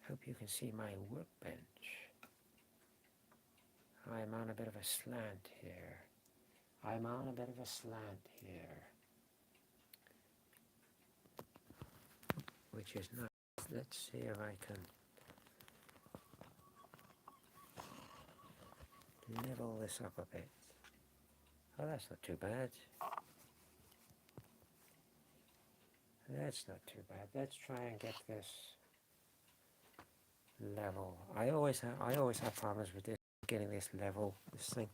Hope you can see my workbench. I'm on a bit of a slant here. Which is nice. Let's see if I can level this up a bit. Oh, that's not too bad. That's not too bad. Let's try and get this level. I always have problems with this, getting this level, this thing.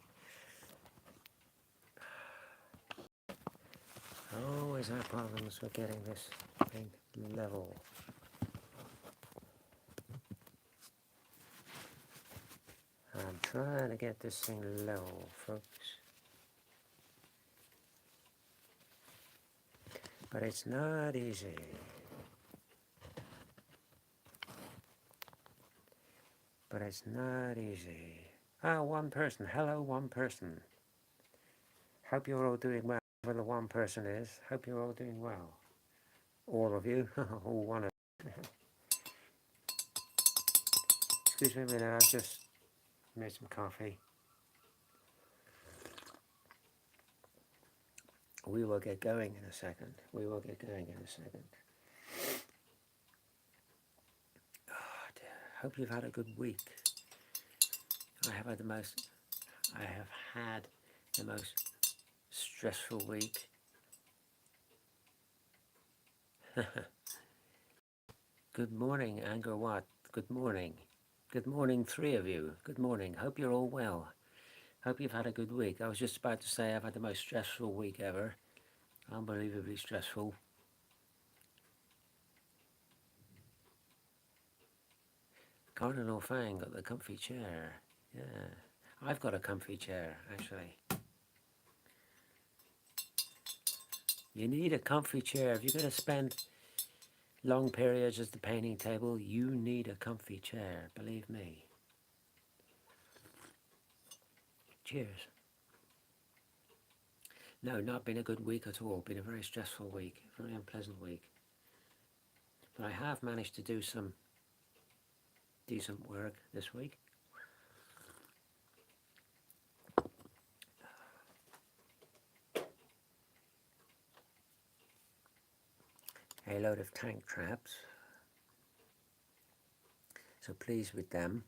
I always have problems with getting this thing level. I'm trying to get this thing level, folks. But it's not easy. Ah, one person. Hello, one person. Hope you're all doing well. Whoever the one person is, hope you're all doing well. All of you. All one of you. Excuse me a minute, I've just made some coffee. We will get going in a second. Oh, dear. Hope you've had a good week. I have had the most stressful week. Good morning, Angkor Wat. Good morning. Good morning, three of you. Good morning. Hope you're all well. Hope you've had a good week. I was just about to say I've had the most stressful week ever. Unbelievably stressful. Cardinal Fang got the comfy chair. Yeah. I've got a comfy chair, actually. You need a comfy chair. If you're going to spend long periods at the painting table, you need a comfy chair, believe me. Cheers. No, not been a good week at all. Been a very stressful week, very unpleasant week. But I have managed to do some decent work this week. A load of tank traps. So pleased with them.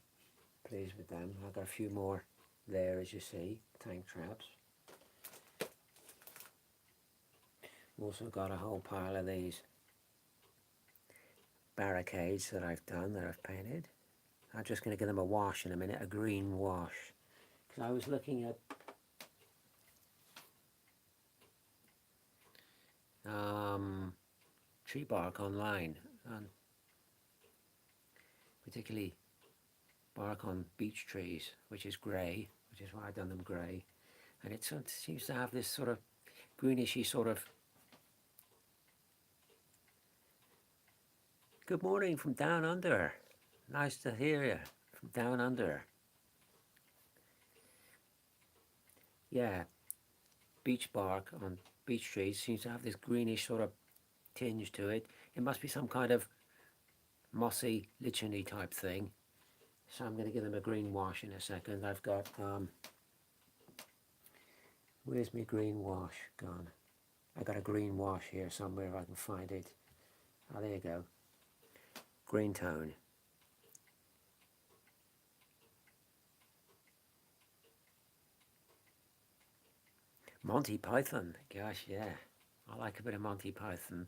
I've got a few more there, as you see, tank traps. Also got a whole pile of these barricades that I've painted. I'm just going to give them a wash in a minute, a green wash. Because I was looking at tree bark online, and particularly bark on beech trees, which is grey, which is why I've done them grey. And it seems to have this sort of greenish-y sort of... Good morning from down under. Nice to hear you from down under. Yeah, beech bark on beech trees seems to have this greenish sort of tinge to it. It must be some kind of mossy, licheny type thing. So I'm going to give them a green wash in a second. I've got, where's my green wash gone? I got a green wash here somewhere if I can find it. Oh, there you go. Green tone. Monty Python, gosh, yeah. I like a bit of Monty Python.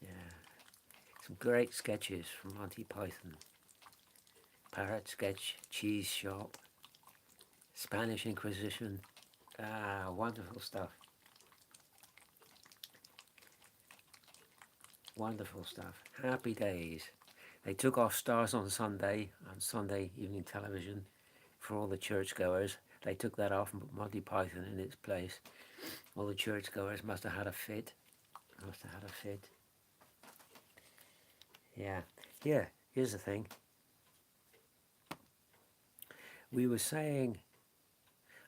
Yeah. Some great sketches from Monty Python. Parrot sketch, cheese shop, Spanish Inquisition. Ah, wonderful stuff. Wonderful stuff. Happy days. They took off Stars on Sunday evening television for all the churchgoers. They took that off and put Monty Python in its place. All the churchgoers must have had a fit. Yeah. Here, here's the thing. We were saying,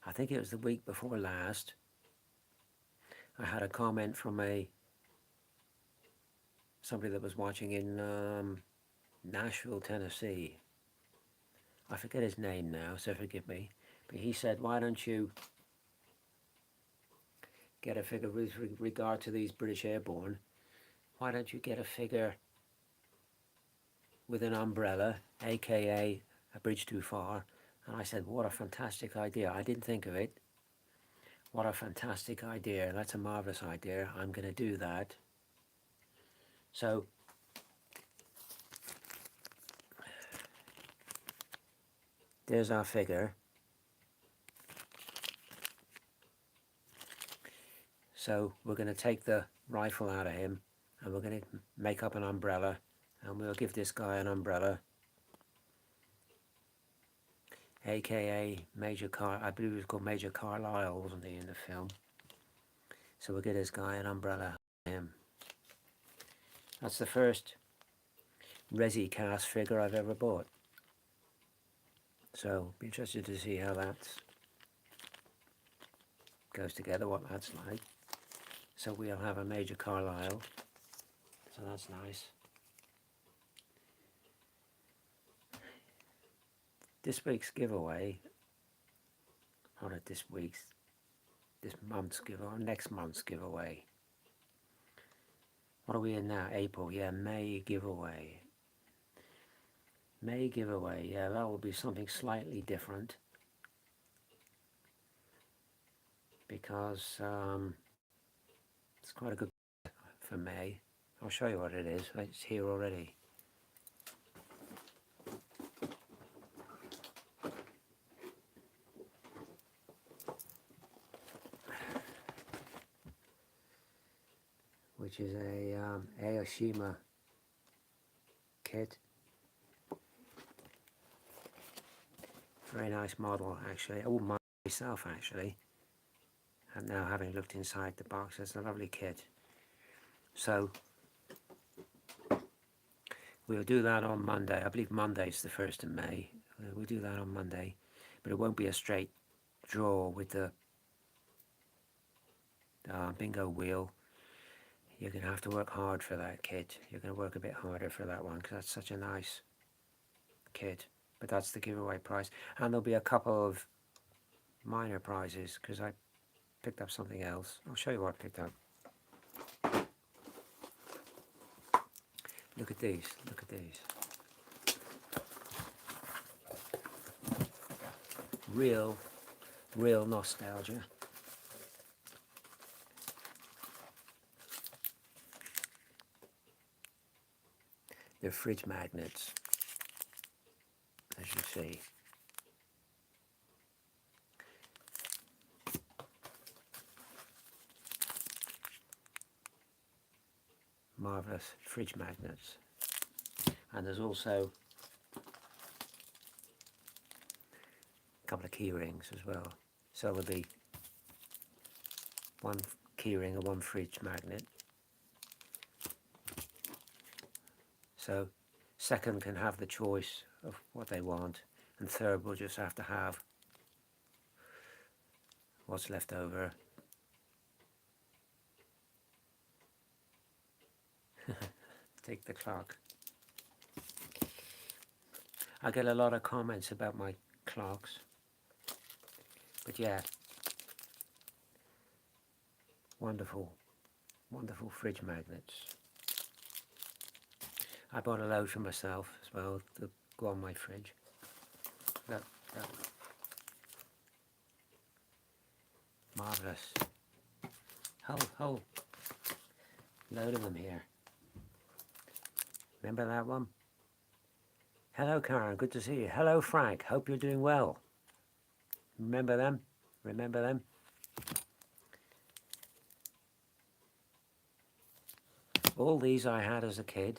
I think it was the week before last, I had a comment from somebody that was watching in Nashville, Tennessee. I forget his name now, so forgive me. But he said, why don't you get a figure with regard to these British Airborne? Why don't you get a figure with an umbrella, aka a bridge too far? And I said, what a fantastic idea. I didn't think of it. What a fantastic idea. That's a marvelous idea. I'm going to do that. So there's our figure. So we're going to take the rifle out of him and we're going to make up an umbrella, and we'll give this guy an umbrella, aka I believe he was called Major Carlisle, wasn't he, in the film? So we'll get this guy an umbrella. That's the first Resi cast figure I've ever bought. So be interested to see how that goes together, what that's like. So we'll have a Major Carlisle. So that's nice. This week's giveaway, or not this week's, this month's giveaway, next month's giveaway. What are we in now? April, yeah, May giveaway. May giveaway, yeah, that will be something slightly different. Because it's quite a good for May. I'll show you what it is. It's here already. Which is a Aoshima kit. Very nice model, actually. I wouldn't mind myself, actually. And now, having looked inside the box, it's a lovely kit. So we'll do that on Monday. I believe Monday's the 1st of May. We'll do that on Monday, but it won't be a straight draw with the bingo wheel. You're going to have to work hard for that kit. You're going to work a bit harder for that one because that's such a nice kit. But that's the giveaway prize. And there'll be a couple of minor prizes because I picked up something else. I'll show you what I picked up. Look at these. Look at these. Real nostalgia. They're fridge magnets, as you see. Marvelous fridge magnets. And there's also a couple of key rings as well. So there'll be one key ring and one fridge magnet. So second can have the choice of what they want, and third will just have to have what's left over. Take the clock. I get a lot of comments about my clocks, but yeah, wonderful fridge magnets. I bought a load for myself as well to go on my fridge. Look. Marvellous. Whole load of them here. Remember that one? Hello Karen, good to see you. Hello Frank, hope you're doing well. Remember them? Remember them? All these I had as a kid.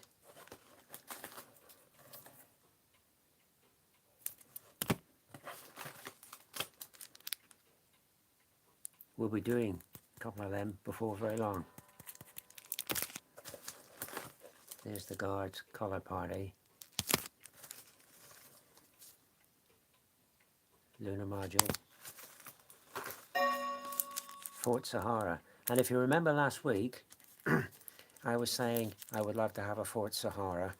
We'll be doing a couple of them before very long. There's the Guards Colour Party. Lunar Module. Fort Sahara. And if you remember last week, I was saying I would love to have a Fort Sahara.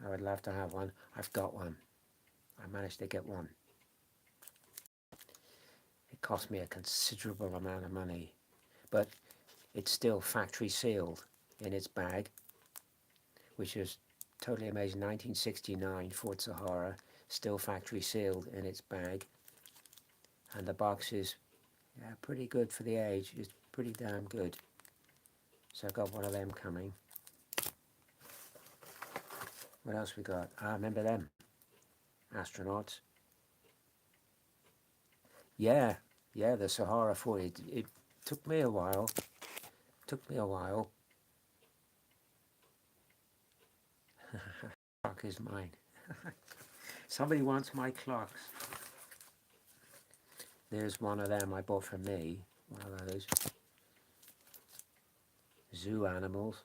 I would love to have one. I've got one. I managed to get one. It cost me a considerable amount of money, but it's still factory sealed in its bag, which is totally amazing. 1969 Fort Sahara, still factory sealed in its bag, and the box is pretty good for the age. It's pretty damn good. So I've got one of them coming. What else we got? I remember them astronauts. Yeah, the Sahara 40. It took me a while. Clock is mine. Somebody wants my clocks. There's one of them I bought from me. One of those. Zoo animals.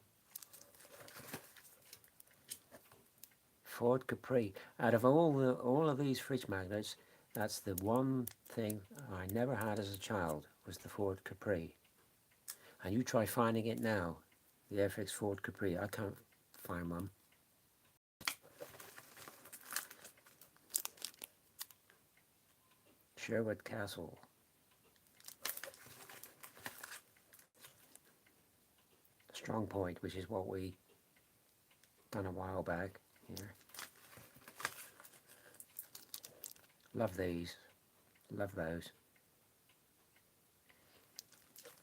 Ford Capri. Out of all of these fridge magnets, that's the one thing I never had as a child, was the Ford Capri. And you try finding it now, the FX Ford Capri. I can't find one. Sherwood Castle. Strong Point, which is what we done a while back here. Love these. Love those.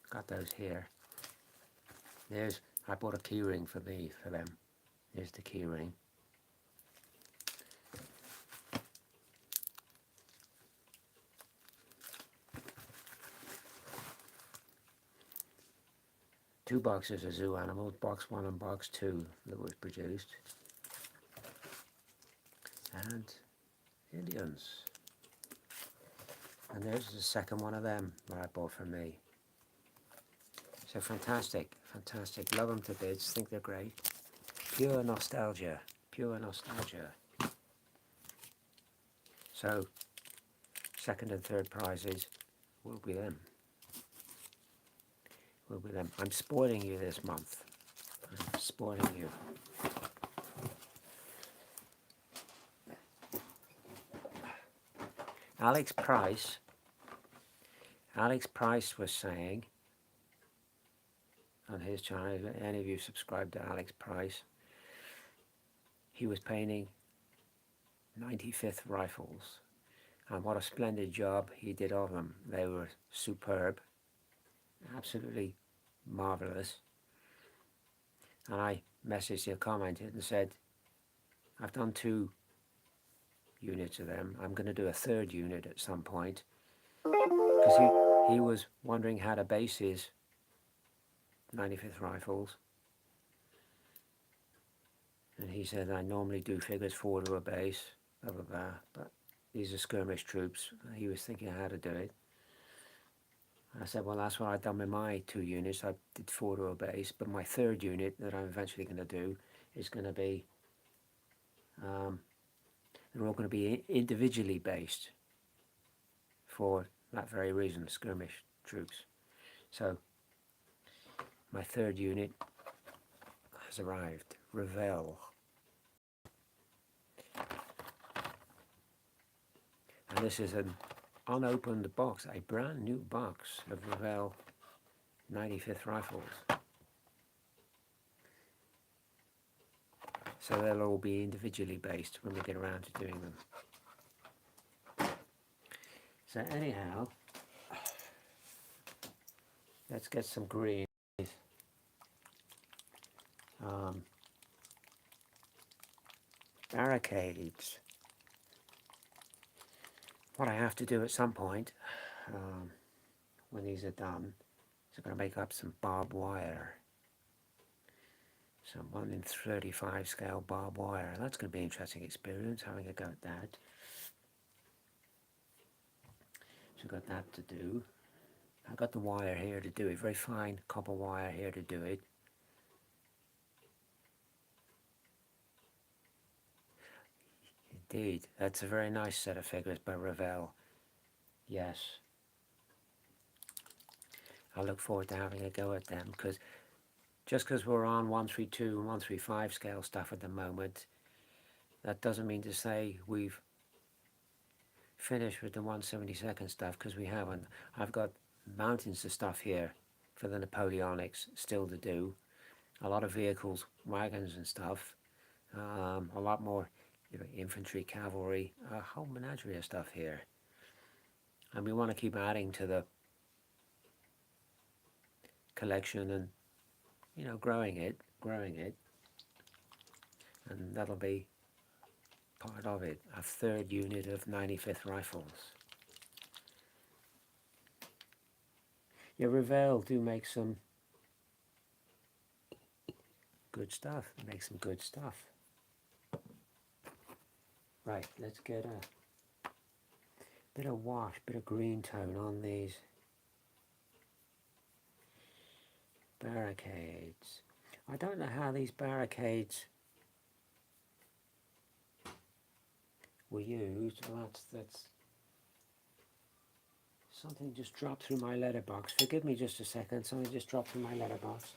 Got those here. I bought a key ring for them. There's the key ring. Two boxes of zoo animals, box 1 and box 2 that was produced. And Indians. And there's the second one of them that I bought for me. So fantastic. Love them to bits, think they're great. Pure nostalgia. So, second and third prizes will be them. I'm spoiling you this month. I'm spoiling you. Alex Price was saying on his channel, if any of you subscribe to Alex Price, he was painting 95th rifles, and what a splendid job he did of them. They were superb, absolutely marvelous. And I messaged him, commented and said, I've done 2 units of them. I'm going to do a 3rd unit at some point, because he was wondering how to base his 95th rifles, and he said, I normally do figures 4 to a base, blah blah blah, but these are skirmish troops. He was thinking how to do it. I said, well, that's what I've done with my 2 units. I did 4 to a base, but my 3rd unit that I'm eventually going to do is going to be, they're all going to be individually based for that very reason, skirmish troops. So my 3rd unit has arrived, Revell. And this is an unopened box, a brand new box of Revell 95th rifles. So they'll all be individually based when we get around to doing them. So anyhow, let's get some green. Barricades. What I have to do at some point, when these are done, is I'm going to make up some barbed wire. Some 1 in 35 scale barbed wire. That's going to be an interesting experience, having a go at that. So I've got that to do. I've got the wire here to do it, very fine copper wire here to do it. Indeed, that's a very nice set of figures by Revell. Yes. I look forward to having a go at them, because just because we're on 132 and 135 scale stuff at the moment, that doesn't mean to say we've finished with the 172nd stuff, because we haven't. I've got mountains of stuff here for the Napoleonics still to do. A lot of vehicles, wagons and stuff. A lot more infantry, cavalry, a whole menagerie of stuff here. And we want to keep adding to the collection and, growing it. And that'll be part of it, a third unit of 95th Rifles. Yeah, Revell do make some good stuff. Make some good stuff. Right, let's get a bit of wash, bit of green tone on these barricades. I don't know how these barricades were used. Well, that's something just dropped through my letterbox. Forgive me just a second. Something just dropped through my letterbox.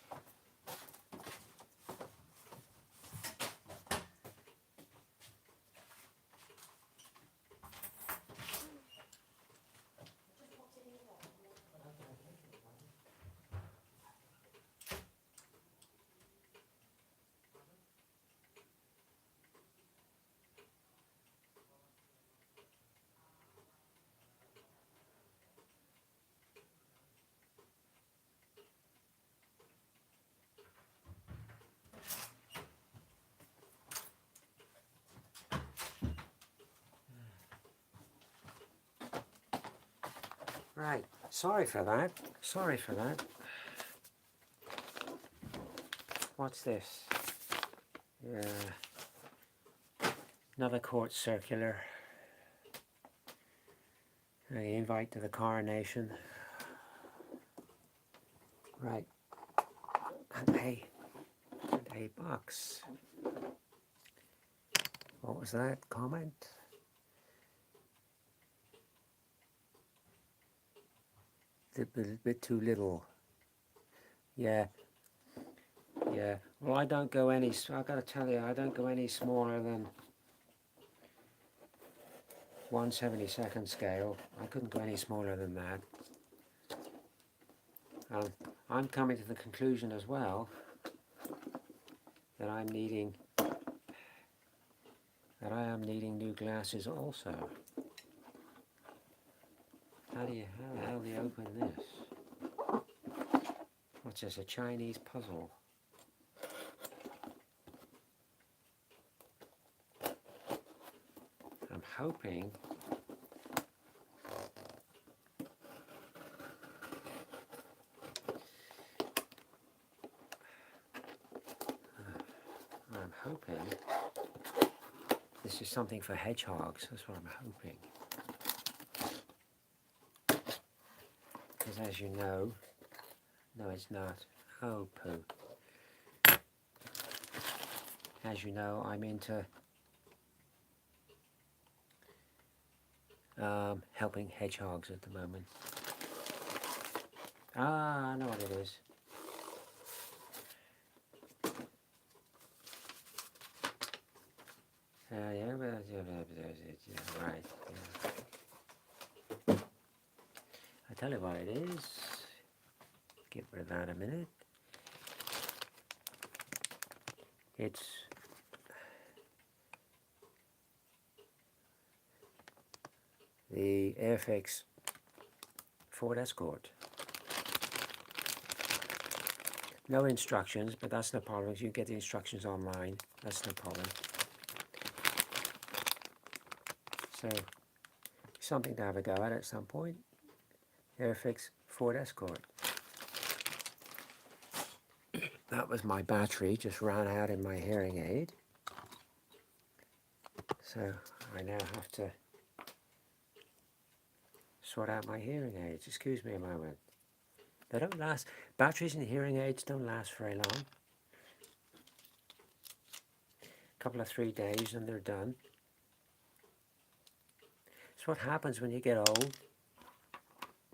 Right, sorry for that. What's this? Another court circular. An invite to the coronation. Right. And a box. What was that? Comment? A bit too little. Yeah. Well, I don't go any. I got to tell you, I don't go any smaller than 1/72nd scale. I couldn't go any smaller than that. I'm coming to the conclusion as well that I am needing new glasses also. How the hell do you open this? What's this, a Chinese puzzle? I'm hoping this is something for hedgehogs. That's what I'm hoping. Because as you know, no it's not. Oh poo. As you know, I'm into helping hedgehogs at the moment. Ah, I know what it is. Right. Yeah. I tell you what it is. Get rid of that a minute. It's the Airfix Ford Escort. No instructions, but that's no problem. You get the instructions online. That's no problem. So, something to have a go at some point. Airfix Ford Escort. That was my battery, just ran out in my hearing aid. So I now have to sort out my hearing aids. Excuse me a moment. They don't last. Batteries and hearing aids don't last very long. A couple of 3 days and they're done. It's what happens when you get old.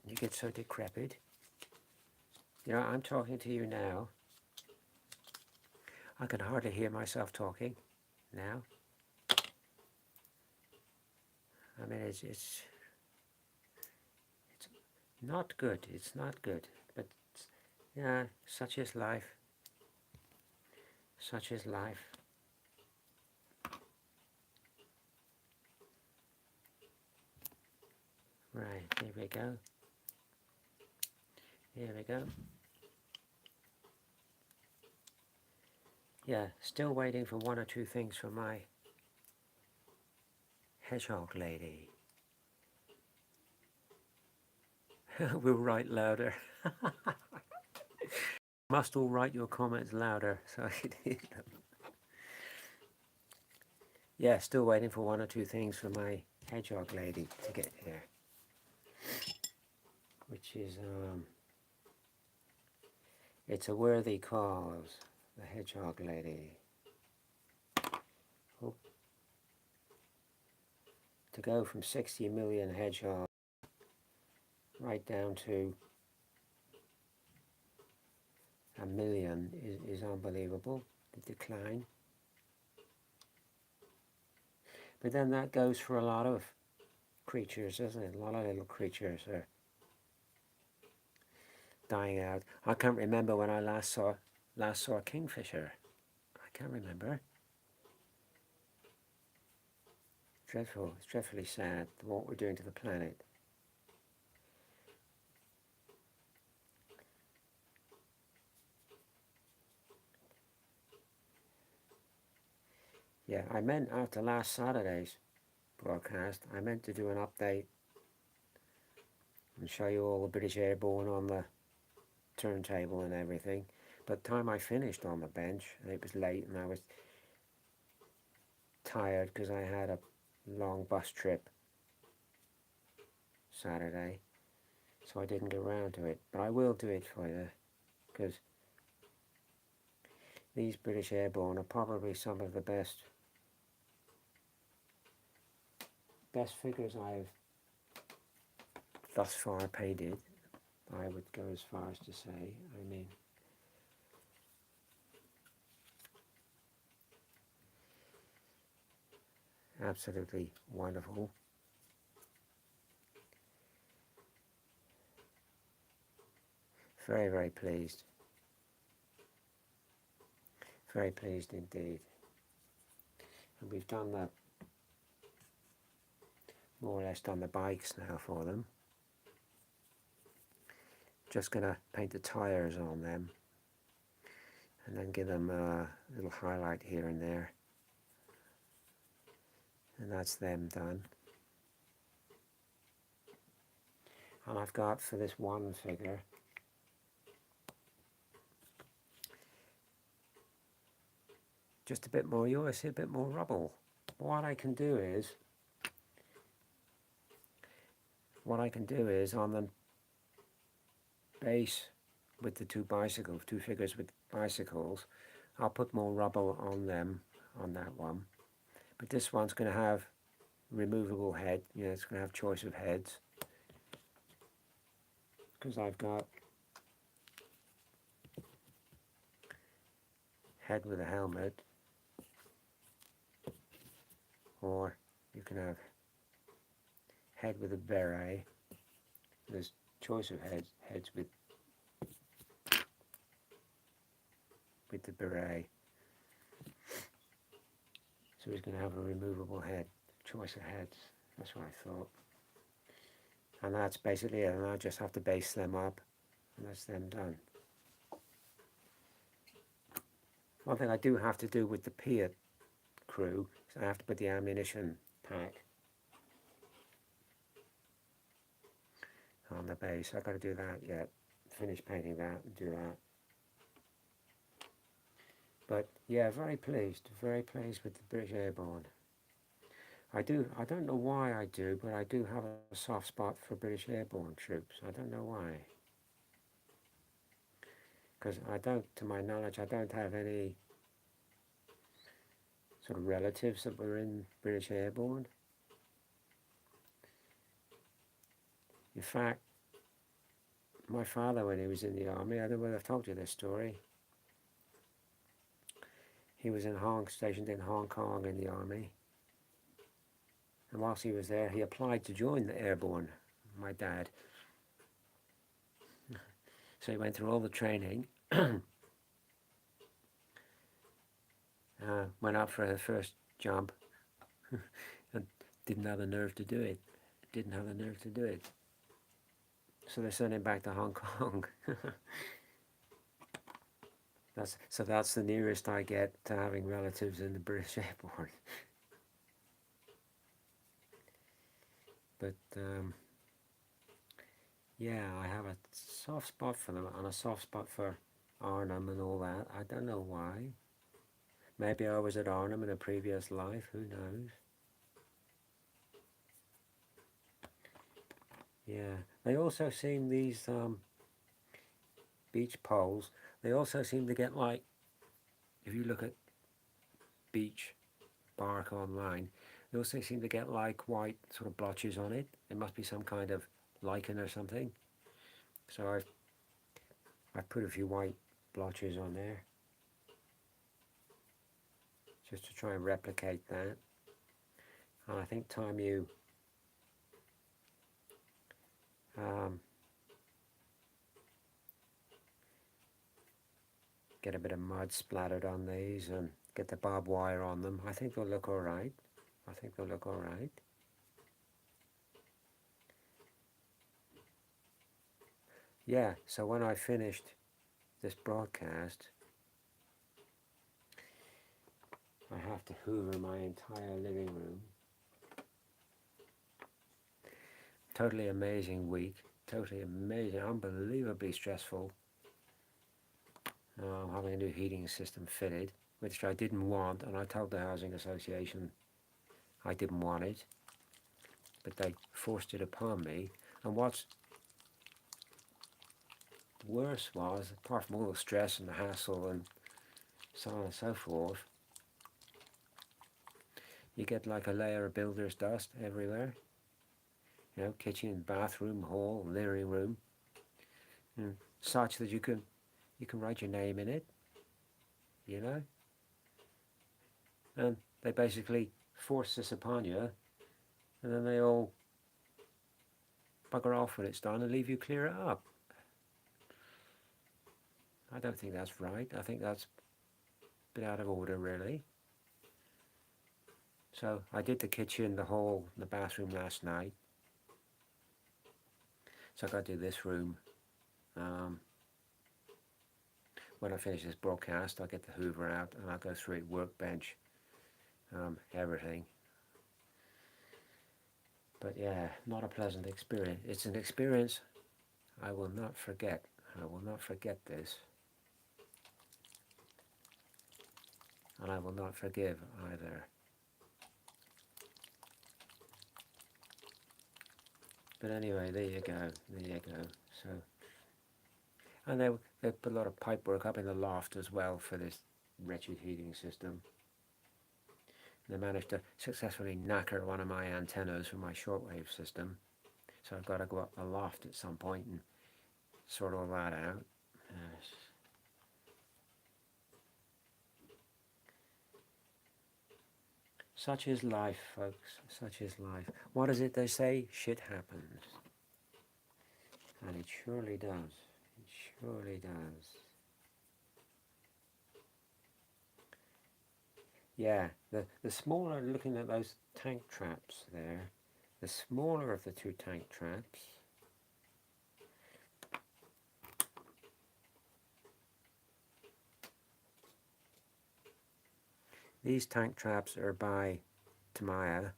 You get so decrepit. I'm talking to you now, I can hardly hear myself talking now. I mean, it's not good. It's not good. But yeah, such is life. Such is life. Right, here we go. Here we go. Yeah, still waiting for one or two things from my hedgehog lady. We'll write louder. Must all write your comments louder so I can hear them. Yeah, still waiting for one or two things from my hedgehog lady to get here. Which is, it's a worthy cause, the hedgehog lady. Oh. To go from 60 million hedgehogs right down to a million is unbelievable, the decline. But then that goes for a lot of creatures, doesn't it? A lot of little creatures are dying out. I can't remember when I last saw a kingfisher. I can't remember. Dreadful. It's dreadfully sad what we're doing to the planet. Yeah, I meant after last Saturday's broadcast, I meant to do an update and show you all the British Airborne on the turntable and everything. But the time I finished on the bench, it was late and I was tired because I had a long bus trip Saturday, so I didn't get around to it. But I will do it for you because these British Airborne are probably some of the best figures I've thus far painted. I would go as far as to say, I mean, absolutely wonderful. Very, very pleased. Very pleased indeed. And we've done the, more or less done the bikes now for them. Just going to paint the tyres on them and then give them a little highlight here and there. And that's them done. And I've got for this one figure just a bit more, you always see a bit more rubble. What I can do is on the base with the two figures with bicycles, I'll put more rubble on them on that one. But this one's going to have removable head, it's going to have choice of heads. Because I've got head with a helmet, or you can have head with a beret. There's choice of heads with the beret. So he's going to have a removable head, choice of heads. That's what I thought. And that's basically it, and I just have to base them up, and that's them done. One thing I do have to do with the Piat crew is I have to put the ammunition pack on the base. I've got to do that yet. Finish painting that and do that. But yeah, very pleased with the British Airborne. I don't know why I do, but I do have a soft spot for British Airborne troops. I don't know why. Because to my knowledge, I don't have any sort of relatives that were in British Airborne. In fact, my father, when he was in the army, I don't know whether I've told you this story. He was stationed in Hong Kong in the army. And whilst he was there, he applied to join the airborne, my dad. So he went through all the training, went up for the first jump, and didn't have the nerve to do it. Didn't have the nerve to do it. So they sent him back to Hong Kong. That's the nearest I get to having relatives in the British airport. But yeah, I have a soft spot for them and a soft spot for Arnhem and all that. I don't know why. Maybe I was at Arnhem in a previous life, who knows? Yeah, they also seem, these beach poles, they also seem to get, like, if you look at beach bark online, they also seem to get like white sort of blotches on it. It must be some kind of lichen or something. So I've put a few white blotches on there just to try and replicate that. And I think time you get a bit of mud splattered on these and get the barbed wire on them, I think they'll look all right. I think they'll look all right. Yeah, so when I finished this broadcast, I have to hoover my entire living room. Totally amazing week. Totally amazing, unbelievably stressful. Having a new heating system fitted, which I didn't want, and I told the Housing Association I didn't want it, but they forced it upon me. And what's worse was, apart from all the stress and the hassle and so on and so forth, you get like a layer of builder's dust everywhere. You know, kitchen, bathroom, hall, living room, such that you can write your name in it, you know. And they basically force this upon you, and then they all bugger off when it's done and leave you clear it up. I don't think that's right. I think that's a bit out of order, really. So I did the kitchen, the hall, the bathroom last night. So I've got to do this room. When I finish this broadcast, I'll get the hoover out and I'll go through it, workbench, everything. But yeah, not a pleasant experience. It's an experience I will not forget. I will not forget this. And I will not forgive either. But anyway, there you go. There you go. So, and they put a lot of pipe work up in the loft as well for this wretched heating system. They managed to successfully knacker one of my antennas for my shortwave system. So I've got to go up the loft at some point and sort all that out. Such is life, folks. Such is life. What is it they say? Shit happens. And it surely does. It surely does. Yeah, the smaller, looking at those tank traps there, the smaller of the two tank traps, these tank traps are by Tamiya.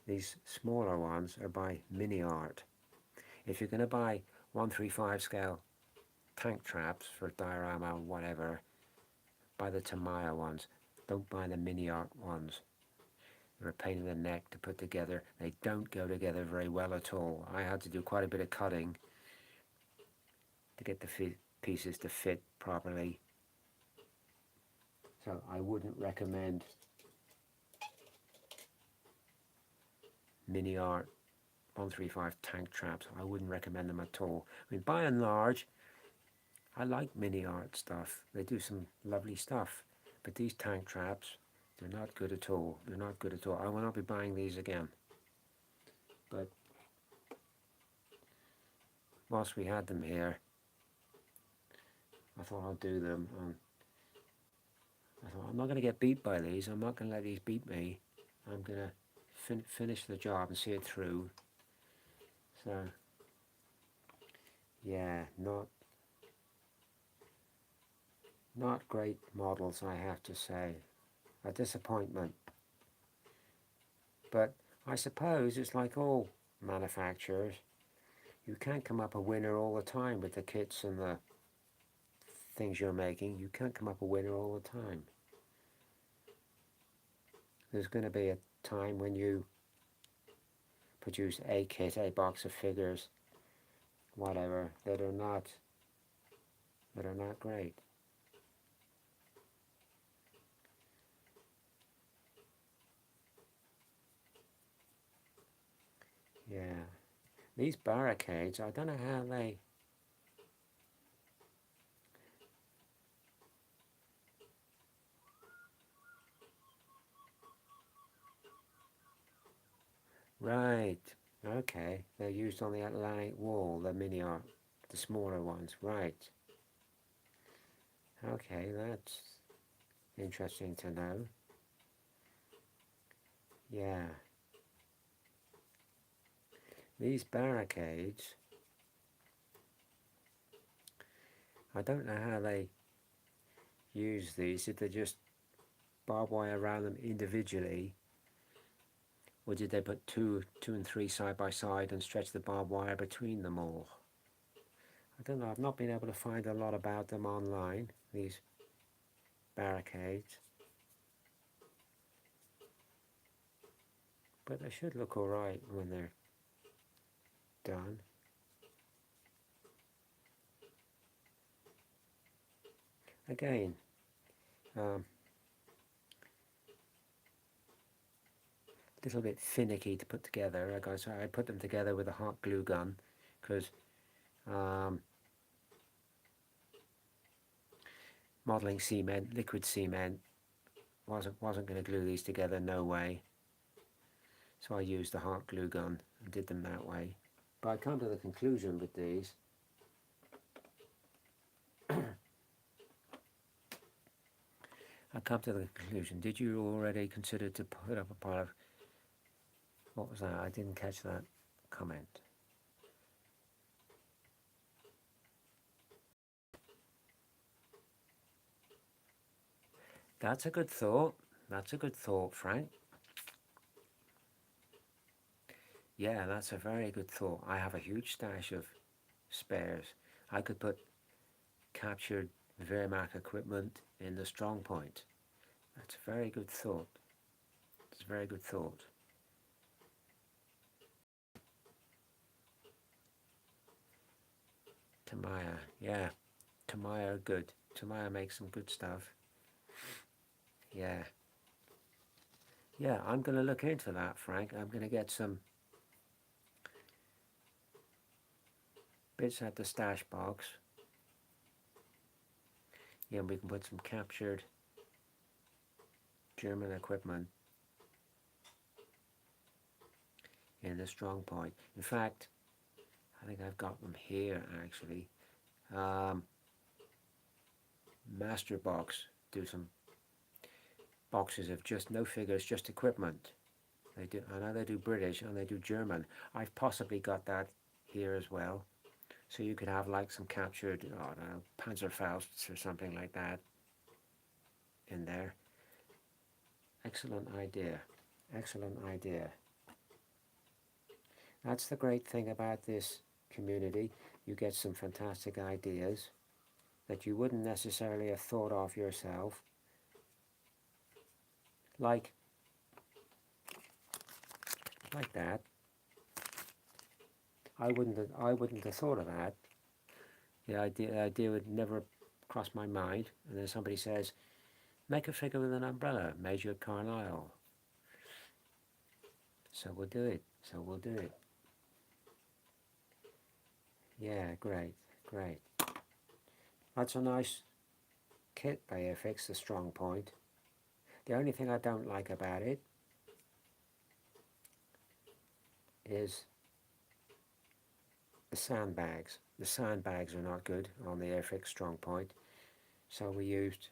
These smaller ones are by Mini Art. If you're going to buy 135 scale tank traps for diorama or whatever, buy the Tamiya ones. Don't buy the Mini Art ones. They're a pain in the neck to put together. They don't go together very well at all. I had to do quite a bit of cutting to get the pieces to fit properly. So I wouldn't recommend Mini Art 135 tank traps. I wouldn't recommend them at all. I mean, by and large, I like mini art stuff. They do some lovely stuff. But these tank traps, they're not good at all. They're not good at all. I will not be buying these again. But whilst we had them here, I thought I'd do them. I thought, I'm not going to get beat by these. I'm not going to let these beat me. I'm going to finish the job and see it through. So, yeah, not great models, I have to say. A disappointment. But I suppose it's like all manufacturers. You can't come up a winner all the time with the kits and the things you're making. You can't come up a winner all the time. There's going to be a time when you produce a kit, a box of figures, whatever, that are not great. Yeah. These barricades, I don't know how they... Right. Okay. They're used on the Atlantic Wall, the mini art, the smaller ones. Right. Okay, that's interesting to know. Yeah. These barricades, I don't know how they use these. Did they just barbed wire around them individually, or did they put two and three side by side and stretch the barbed wire between them all? I don't know. I've not been able to find a lot about them online, these barricades, but they should look all right when they're done. Again, a little bit finicky to put together. I put them together with a hot glue gun because modeling cement, liquid cement, wasn't going to glue these together, no way. So I used the hot glue gun and did them that way. But I come to the conclusion with these, did you already consider to put up a pile of, what was that? I didn't catch that comment. That's a good thought. That's a good thought, Frank. Yeah, that's a very good thought. I have a huge stash of spares. I could put captured Wehrmacht equipment in the strong point. That's a very good thought. It's a very good thought. Tamiya, yeah. Tamiya are good. Tamiya makes some good stuff. Yeah. Yeah, I'm going to look into that, Frank. I'm going to get some bits at the stash box. Yeah, we can put some captured German equipment in the strong point. In fact, I think I've got them here actually. Master Box do some boxes of just no figures, just equipment. They do. I know they do British and they do German. I've possibly got that here as well. So you could have like some captured, I don't know, Panzerfausts or something like that in there. Excellent idea. Excellent idea. That's the great thing about this community. You get some fantastic ideas that you wouldn't necessarily have thought of yourself. Like that. I wouldn't have thought of that. The idea would never cross my mind. And then somebody says, make a figure with an umbrella, Major Carlyle. So we'll do it. Yeah, great. That's a nice kit by Airfix, the Strong Point. The only thing I don't like about it is the sandbags. The sandbags are not good on the Airfix Strong Point. So we used,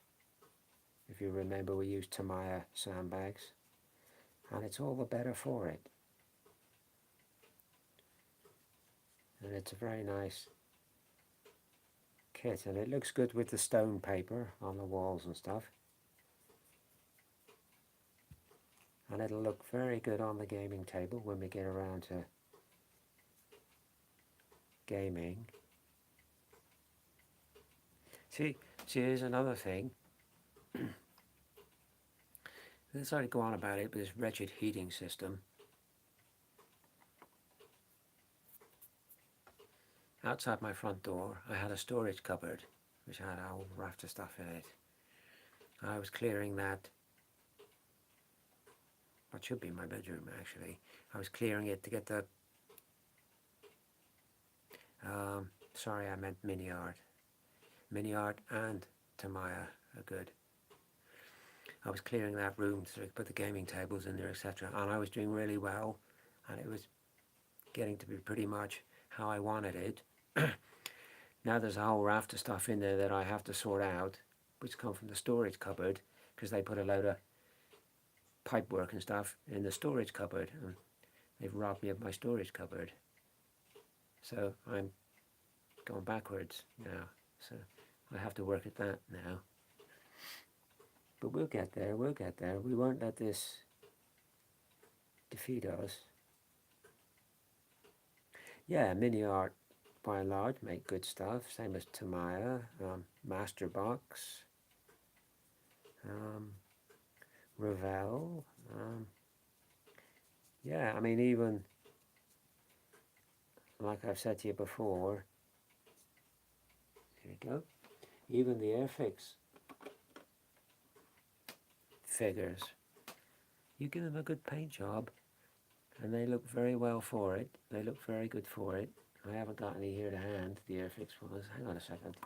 if you remember, we used Tamiya sandbags. And it's all the better for it. And it's a very nice kit. And it looks good with the stone paper on the walls and stuff. And it'll look very good on the gaming table when we get around to gaming. See, here's another thing. Sorry to go on about it, but this wretched heating system. Outside my front door, I had a storage cupboard, which had a whole raft of stuff in it. I was clearing that. What should be my bedroom, actually. I was clearing it to get the... sorry, I meant Mini Art. Mini Art and Tamiya are good. I was clearing that room to put the gaming tables in there, etc. And I was doing really well, and it was getting to be pretty much how I wanted it. Now there's a whole raft of stuff in there that I have to sort out, which come from the storage cupboard, because they put a load of pipe work and stuff in the storage cupboard, and they've robbed me of my storage cupboard. So I'm going backwards now, so I have to work at that now. But we'll get there, we'll get there. We won't let this defeat us. Yeah, Mini Art by and large make good stuff, same as Tamiya, Masterbox, Revell. Yeah, I mean, even like I've said to you before, here we go, even the Airfix figures, you give them a good paint job and they look very well for it. They look very good for it. I haven't got any here to hand, the Airfix ones. Hang on a second.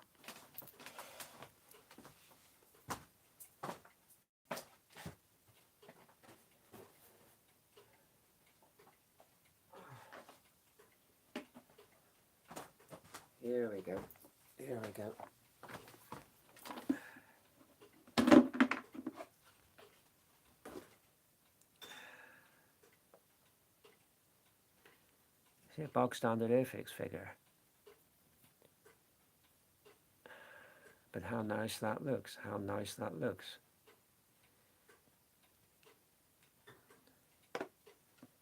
Here we go. Here we go. See a bog standard Airfix figure. But how nice that looks, how nice that looks.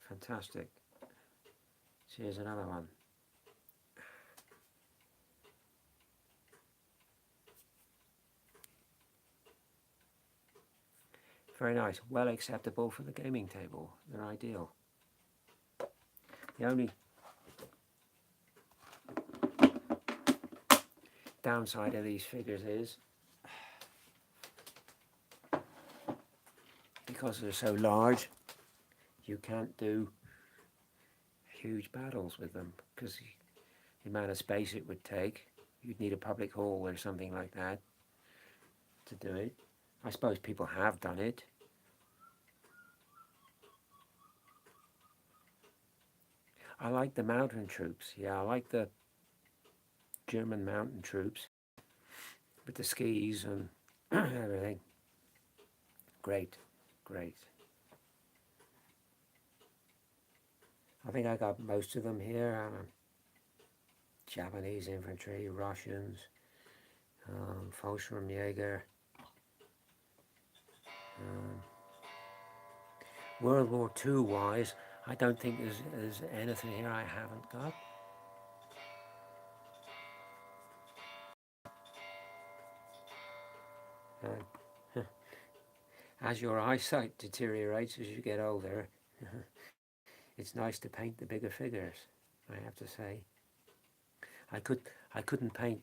Fantastic. So here's another one. Very nice, well acceptable for the gaming table. They're ideal. The only downside of these figures is, because they're so large, you can't do huge battles with them, because the amount of space it would take, you'd need a public hall or something like that to do it. I suppose people have done it. I like the mountain troops. Yeah, I like the German mountain troops with the skis and everything. Great, great. I think I got most of them here. Japanese infantry, Russians, Fallschirmjäger. World War II wise, I don't think there's anything here I haven't got. As your eyesight deteriorates as you get older, it's nice to paint the bigger figures, I have to say. I couldn't paint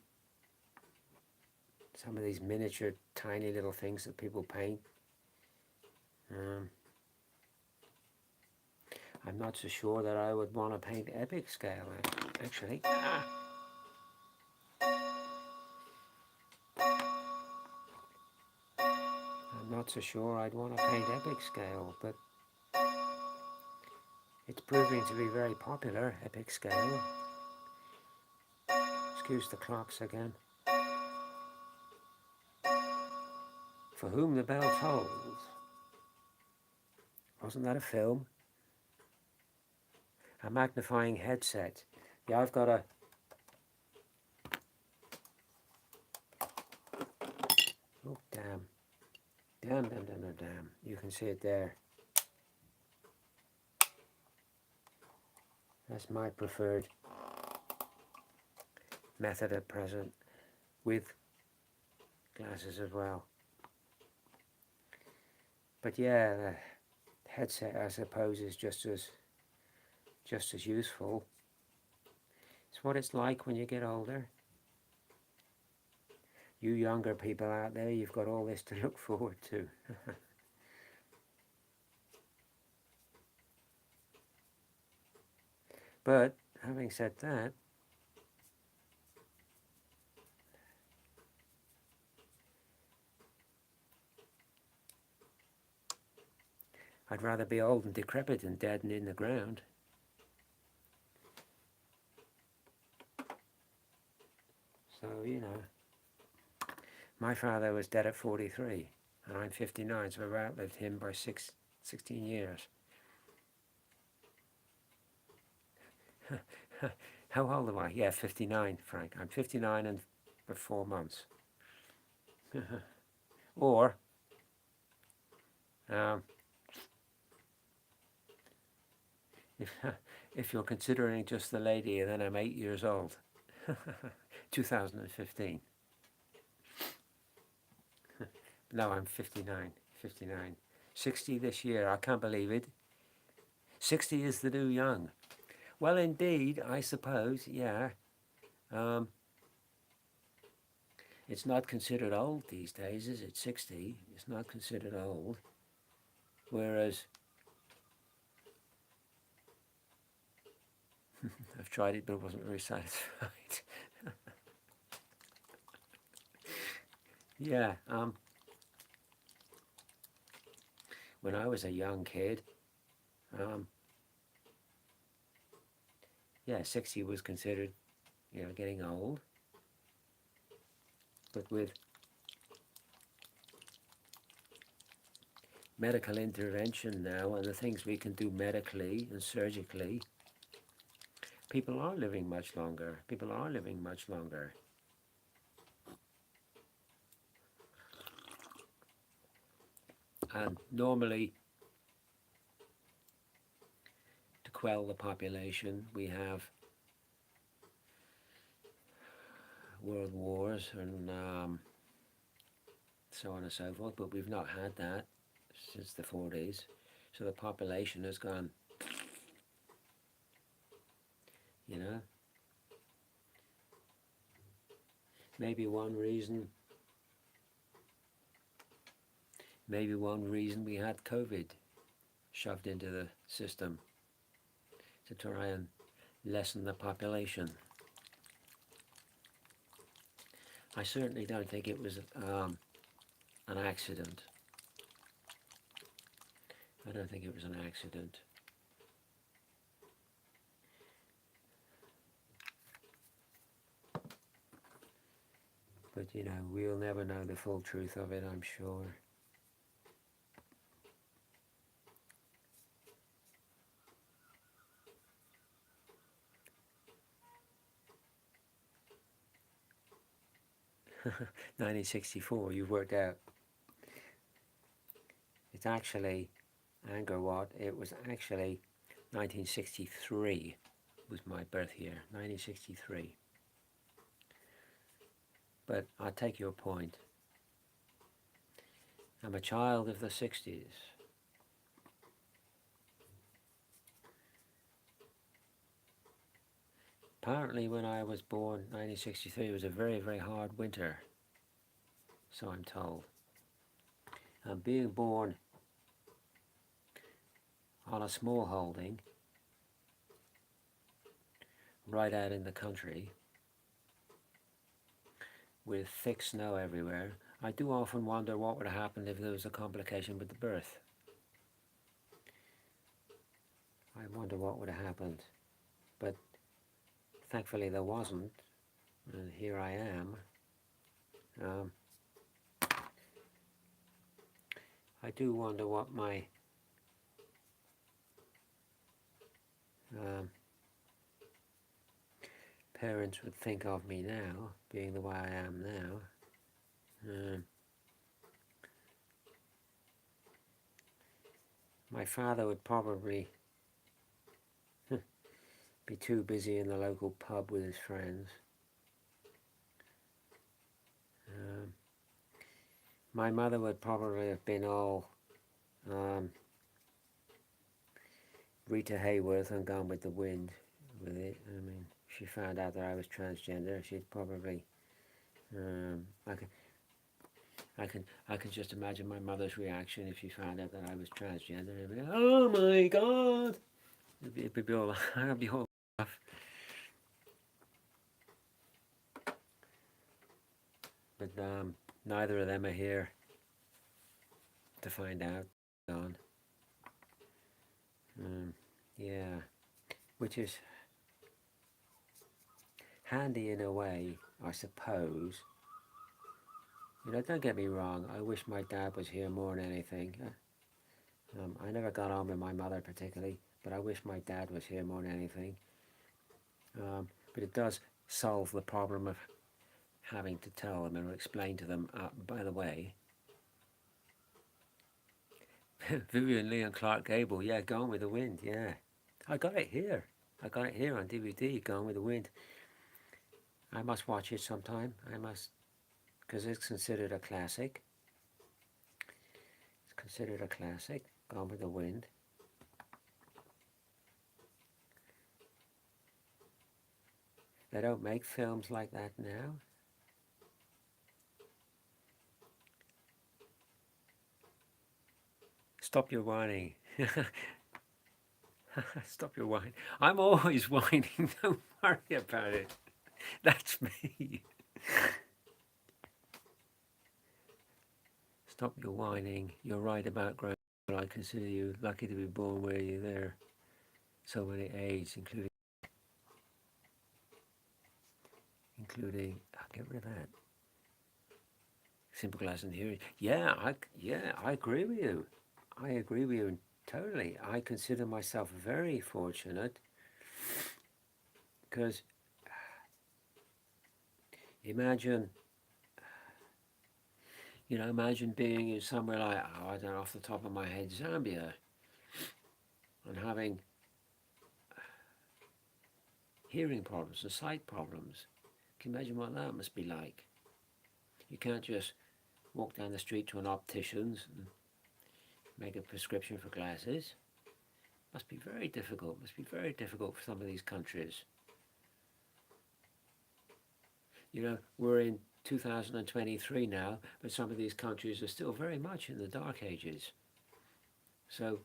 some of these miniature tiny little things that people paint. I'm not so sure that I would want to paint epic scale, actually. I'm not so sure I'd want to paint epic scale, but it's proving to be very popular, epic scale. Excuse the clocks again. For Whom the Bell Tolls. Wasn't that a film? A magnifying headset. Yeah, I've got a... Oh, damn. Damn. You can see it there. That's my preferred method at present, with glasses as well. But yeah, the headset, I suppose, is just as useful. It's what it's like when you get older. You younger people out there, you've got all this to look forward to. But having said that, I'd rather be old and decrepit than dead and in the ground. So, you know, my father was dead at 43, and I'm 59, so I've outlived him by 16 years. How old am I? Yeah, 59, Frank. I'm 59 and for 4 months. Or, if you're considering just the lady, then I'm 8 years old. 2015. No, I'm 59. 60 this year. I can't believe it. 60 is the new young. Well, indeed, I suppose, yeah. It's not considered old these days, is it? 60. It's not considered old. Whereas, I've tried it, but wasn't very satisfied. Yeah, when I was a young kid, yeah, 60 was considered, you know, getting old. But with medical intervention now and the things we can do medically and surgically, people are living much longer. And normally, to quell the population, we have world wars and so on and so forth, but we've not had that since the 40s. So the population has gone, you know. Maybe one reason we had COVID shoved into the system to try and lessen the population. I certainly don't think it was an accident. I don't think it was an accident. But, you know, we'll never know the full truth of it, I'm sure. (1964), you've worked out. It's actually, Angkor Wat, it was actually 1963 was my birth year, 1963. But I take your point. I'm a child of the 60s. Apparently when I was born, 1963, it was a very, very hard winter, so I'm told. And being born on a small holding, right out in the country, with thick snow everywhere, I do often wonder what would have happened if there was a complication with the birth. I wonder what would have happened. But thankfully there wasn't, and here I am. I do wonder what my parents would think of me now, being the way I am now. My father would probably be too busy in the local pub with his friends. My mother would probably have been all Rita Hayworth and Gone with the Wind with it. I mean, she found out that I was transgender. She'd probably, I can just imagine my mother's reaction if she found out that I was transgender. It'd be like, oh my God! It'd be all, I'd be all off. But neither of them are here to find out. Gone. Yeah, which is handy in a way, I suppose. You know, don't get me wrong, I wish my dad was here more than anything. I never got on with my mother particularly, but I wish my dad was here more than anything. But it does solve the problem of having to tell them and explain to them, by the way, Vivien Leigh and Clark Gable, yeah, Gone with the Wind, yeah. I got it here. I got it here on DVD, Gone with the Wind. I must watch it sometime. I must, because it's considered a classic. It's considered a classic, Gone with the Wind. They don't make films like that now. Stop your whining. Stop your whining. I'm always whining. Don't worry about it. That's me. Stop your whining. You're right about growing. I consider you lucky to be born where you're there. So many aids, including. I'll get rid of that. Simple glass and hearing. Yeah, I agree with you. I agree with you totally. I consider myself very fortunate because imagine being in somewhere like, I don't know, off the top of my head, Zambia, and having hearing problems and sight problems. Can you imagine what that must be like? You can't just walk down the street to an optician's and make a prescription for glasses. Must be very difficult. Must be very difficult for some of these countries. You know, we're in 2023 now, but some of these countries are still very much in the dark ages. So,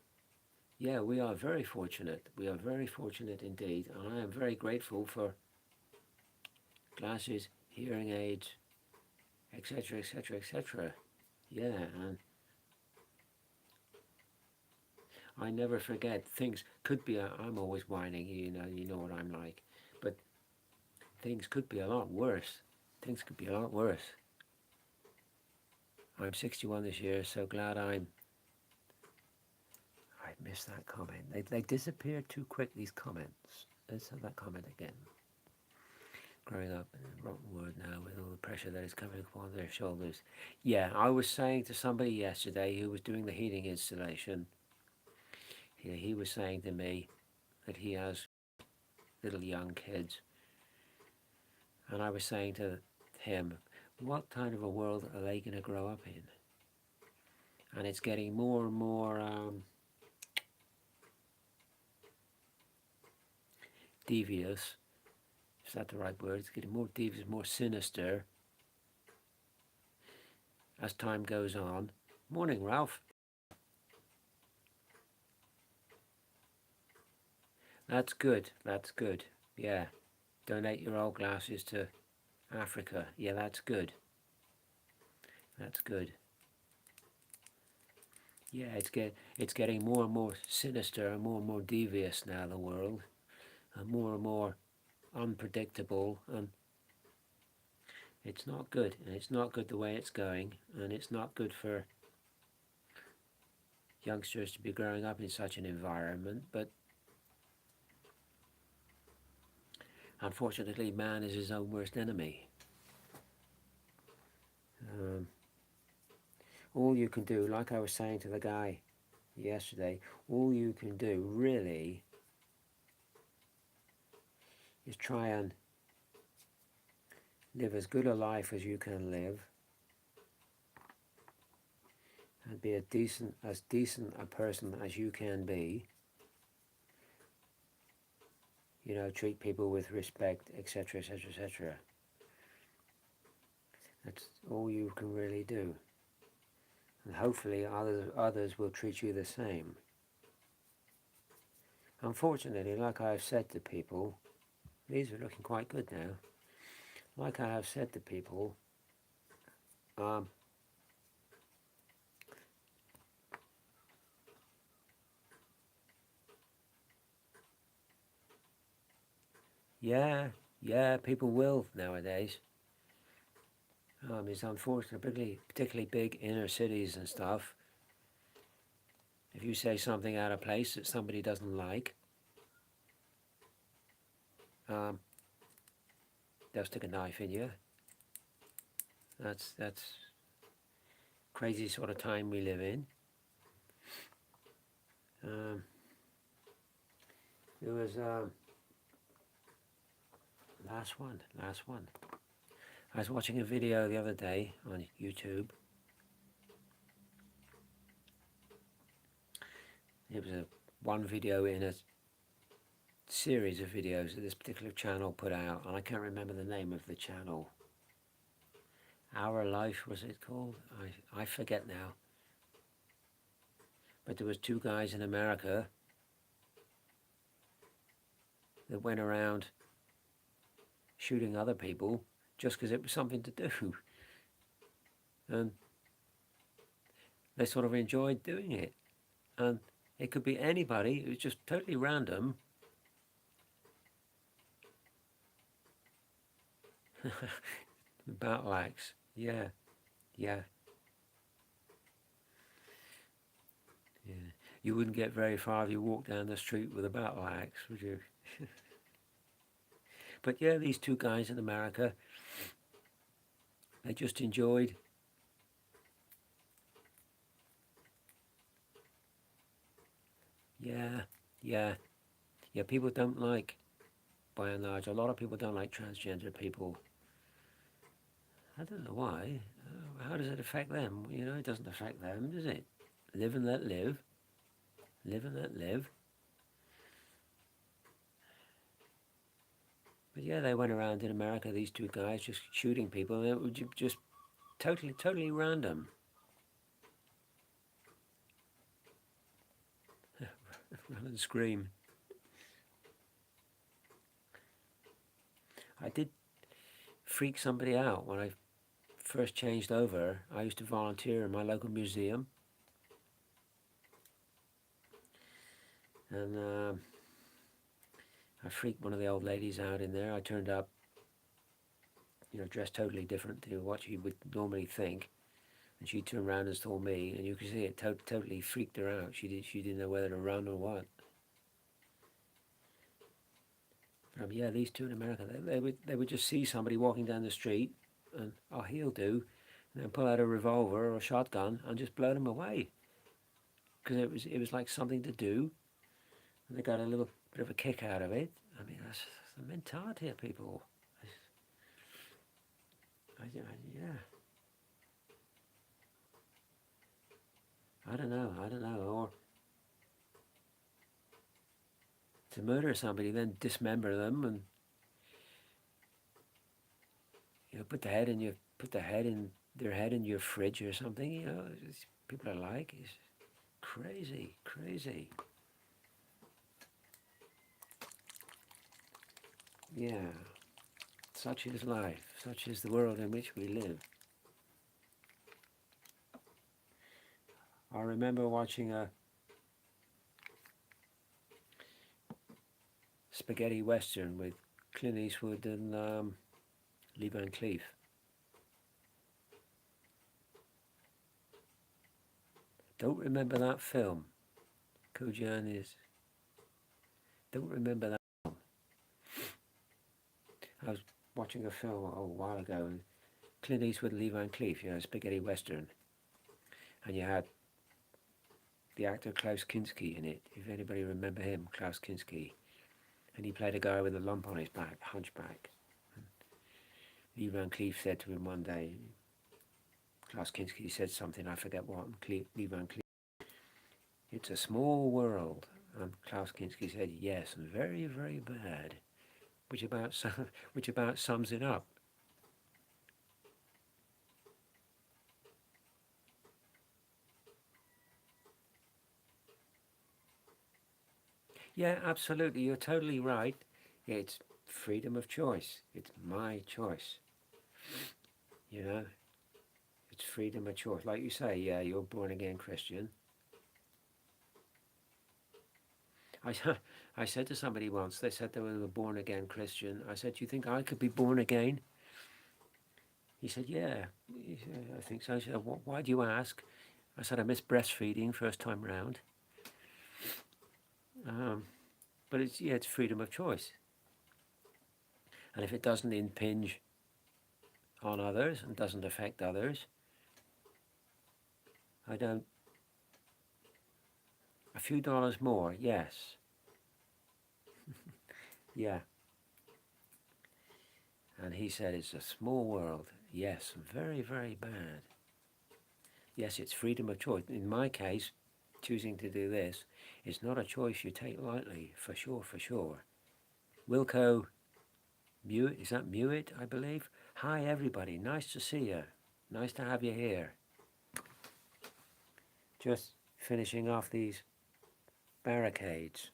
yeah, we are very fortunate. We are very fortunate indeed, and I am very grateful for glasses, hearing aids, etc., etc., etc. Yeah, and I never forget, things could be, I'm always whining, you know what I'm like, but things could be a lot worse. Things could be a lot worse. I'm 61 this year, so glad I missed that comment. They disappear too quick, these comments. Let's have that comment again. Growing up in a rotten world now with all the pressure that is coming upon their shoulders. Yeah, I was saying to somebody yesterday who was doing the heating installation, he was saying to me that he has little young kids. And I was saying to him, what kind of a world are they going to grow up in? And it's getting more and more devious. Is that the right word? It's getting more devious, more sinister as time goes on. Morning, Ralph. That's good. That's good. Yeah. Donate your old glasses to Africa. Yeah, that's good. That's good. Yeah, it's getting more and more sinister and more devious now, the world, and more unpredictable, and it's not good. And it's not good the way it's going, and it's not good for youngsters to be growing up in such an environment. But unfortunately, man is his own worst enemy. Um, all you can do, like I was saying to the guy yesterday, all you can do really is try and live as good a life as you can live, and be as decent a person as you can be. You know, treat people with respect, etc., etc., etc. That's all you can really do, and hopefully others will treat you the same. Unfortunately, like I have said to people, these are looking quite good now. Like I have said to people, um, yeah, people will nowadays. It's unfortunate, particularly big inner cities and stuff. If you say something out of place that somebody doesn't like, um, they'll stick a knife in you. That's crazy sort of time we live in. Um, there was last one. I was watching a video the other day on YouTube. It was one video in a series of videos that this particular channel put out, and I can't remember the name of the channel. Our Life was it called? I forget now. But there was two guys in America that went around shooting other people just because it was something to do, and they sort of enjoyed doing it. And it could be anybody. It was just totally random. Battle axe. Yeah. Yeah. You wouldn't get very far if you walked down the street with a battle axe, would you? But yeah, these two guys in America, they just enjoyed. Yeah, yeah, yeah. People don't like, by and large, a lot of people don't like transgender people. I don't know why. How does it affect them? You know, it doesn't affect them, does it? Live and let live. Live and let live. But yeah, they went around in America, these two guys, just shooting people, and it was just totally random. Run and scream. I did freak somebody out when I first changed over. I used to volunteer in my local museum, and I freaked one of the old ladies out in there. I turned up, you know, dressed totally different to what you would normally think, and she turned around and told me, and you could see it totally freaked her out. She didn't know whether to run or what. But yeah, these two in America, they would just see somebody walking down the street, and oh, he'll do, and then pull out a revolver or a shotgun and just blow them away, because it was like something to do, and they got a little bit of a kick out of it. I mean, that's the mentality of people. Yeah, I don't know, or to murder somebody, then dismember them, and you know, put their head in your fridge or something. You know, people are like, it's crazy. Yeah, such is life. Such is the world in which we live. I remember watching a spaghetti western with Clint Eastwood and Lee Van Cleef. Don't remember that film. Kojan is. Don't remember that film. I was watching a film a while ago. Clint Eastwood and Lee Van Cleef, spaghetti western. And you had the actor Klaus Kinski in it, if anybody remember him, Klaus Kinski. And he played a guy with a lump on his back, hunchback. And Lee Van Cleef said to him one day, Klaus Kinski said something, I forget what, Lee Van Cleef, it's a small world. And Klaus Kinski said, yes, and very, very bad, which about sums it up. Yeah, absolutely, you're totally right. It's freedom of choice. It's my choice. You know, it's freedom of choice. Like you say, yeah, you're born again Christian. I, I said to somebody once, they said they were a born again Christian. I said, do you think I could be born again? He said, yeah. He said, I think so. I said, why do you ask? I said, I missed breastfeeding first time round. But it's freedom of choice. And if it doesn't impinge on others and doesn't affect others, I don't. A few dollars more, yes. Yeah. And he said, it's a small world. Yes, very, very bad. Yes, it's freedom of choice. In my case, choosing to do this is not a choice you take lightly, for sure, for sure. Wilco Mewit, is that Mewit, I believe? Hi, everybody. Nice to see you. Nice to have you here. Just finishing off these barricades.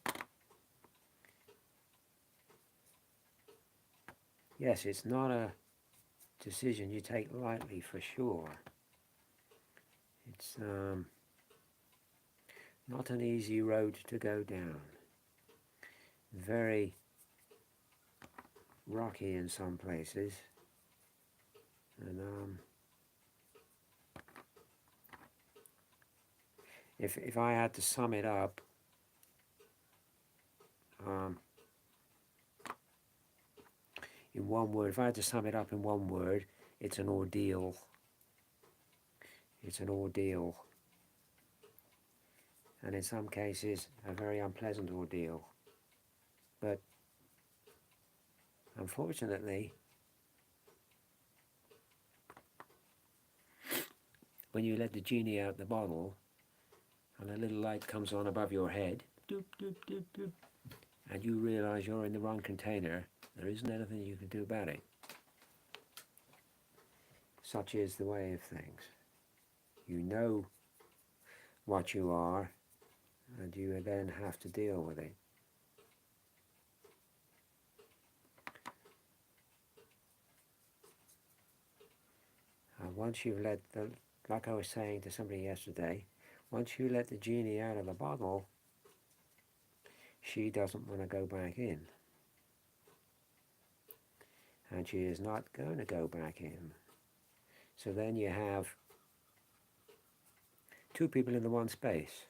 Yes, it's not a decision you take lightly, for sure. It's not an easy road to go down. Very rocky in some places. And if I had to sum it up, in one word, if I had to sum it up in one word, it's an ordeal. It's an ordeal. And in some cases, a very unpleasant ordeal. But unfortunately, when you let the genie out the bottle, and a little light comes on above your head, doop, doop, doop, doop, and you realize you're in the wrong container, there isn't anything you can do about it. Such is the way of things. You know what you are, and you then have to deal with it. And once you've let the, like I was saying to somebody yesterday, once you let the genie out of the bottle, she doesn't want to go back in. And she is not going to go back in. So then you have two people in the one space.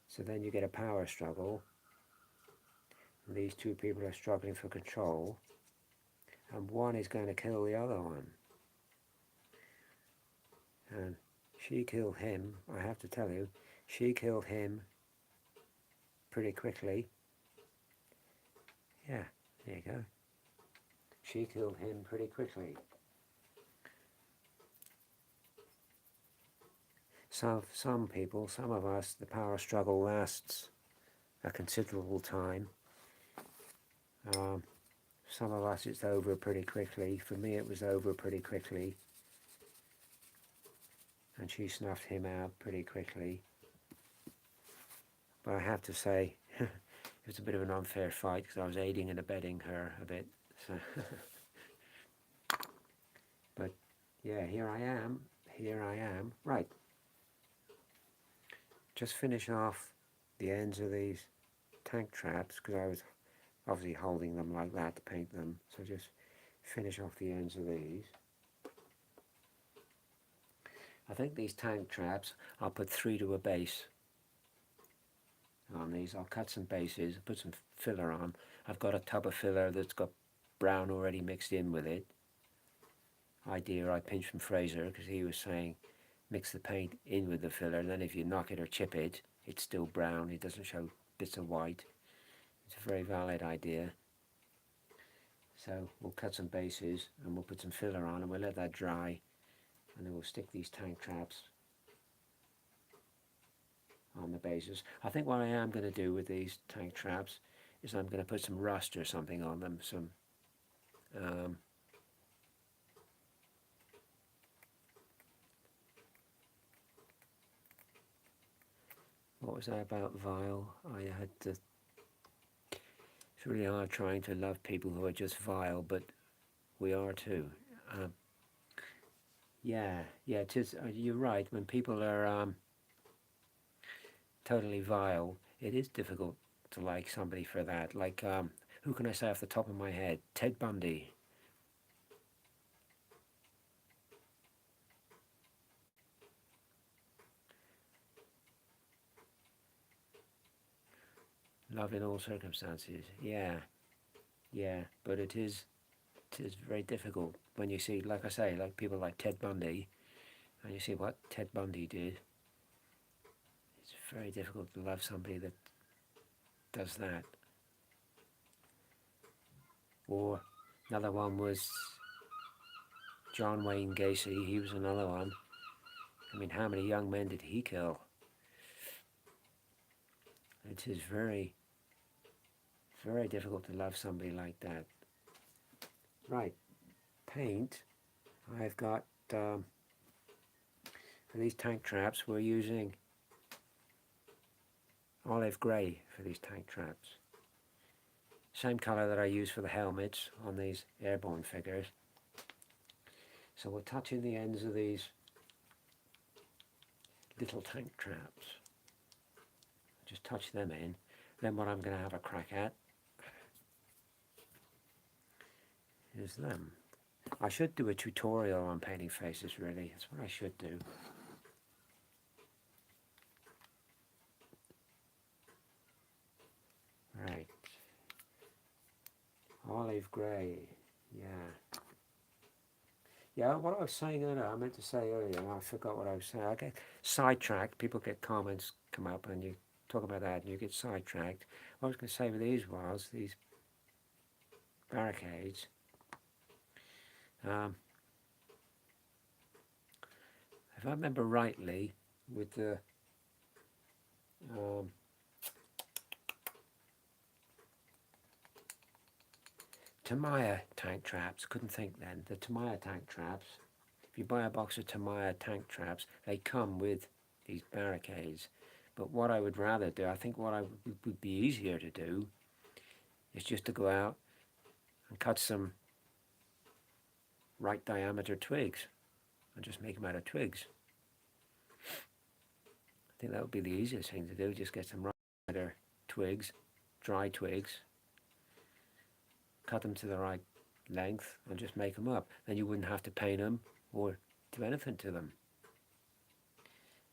So then you get a power struggle. And these two people are struggling for control. And one is going to kill the other one. And she killed him, I have to tell you, she killed him pretty quickly. Yeah, there you go. She killed him pretty quickly. Some people, some of us, the power struggle lasts a considerable time. Some of us it's over pretty quickly. For me it was over pretty quickly. And she snuffed him out pretty quickly. But I have to say, it was a bit of an unfair fight because I was aiding and abetting her a bit. So but Yeah, here I am. Here I am. Right. Just finish off the ends of these tank traps because I was obviously holding them like that to paint them. So just finish off the ends of these. I think these tank traps, I'll put 3 to a base on these. I'll cut some bases, put some filler on. I've got a tub of filler that's got brown already mixed in with it. Idea I pinched from Fraser because he was saying mix the paint in with the filler, and then if you knock it or chip it, it's still brown. It doesn't show bits of white. It's a very valid idea. So we'll cut some bases and we'll put some filler on and we'll let that dry, and then we'll stick these tank traps on the bases. I think what I am going to do with these tank traps is I'm going to put some rust or something on them, some what was that about vile? I had to, it's really hard trying to love people who are just vile, but we are too. Yeah, it is. You're right. When people are totally vile, it is difficult to like somebody for that. Like, who can I say off the top of my head? Ted Bundy. Love in all circumstances. Yeah, but it is very difficult when you see, like I say, like people like Ted Bundy, and you see what Ted Bundy did. It's very difficult to love somebody that does that. Or another one was John Wayne Gacy. He was another one. I mean, how many young men did he kill? It is very, very difficult to love somebody like that. Right, paint. I've got, for these tank traps, we're using olive grey for these tank traps. Same colour that I use for the helmets on these airborne figures. So we're touching the ends of these little tank traps. Just touch them in. Then what I'm going to have a crack at is them. I should do a tutorial on painting faces, really. That's what I should do. Right. Olive grey. Yeah. Yeah, what I was saying earlier, I meant to say earlier, and I forgot what I was saying. I get sidetracked. People get comments come up and you talk about that and you get sidetracked. What I was going to say with these barricades, if I remember rightly, with the Tamiya tank traps, couldn't think then, the Tamiya tank traps, if you buy a box of Tamiya tank traps, they come with these barricades. But what I would rather do, I think what would be easier to do, is just to go out and cut some right diameter twigs and just make them out of twigs. I think that would be the easiest thing to do, just get some right diameter twigs, dry twigs, cut them to the right length and just make them up. Then you wouldn't have to paint them or do anything to them.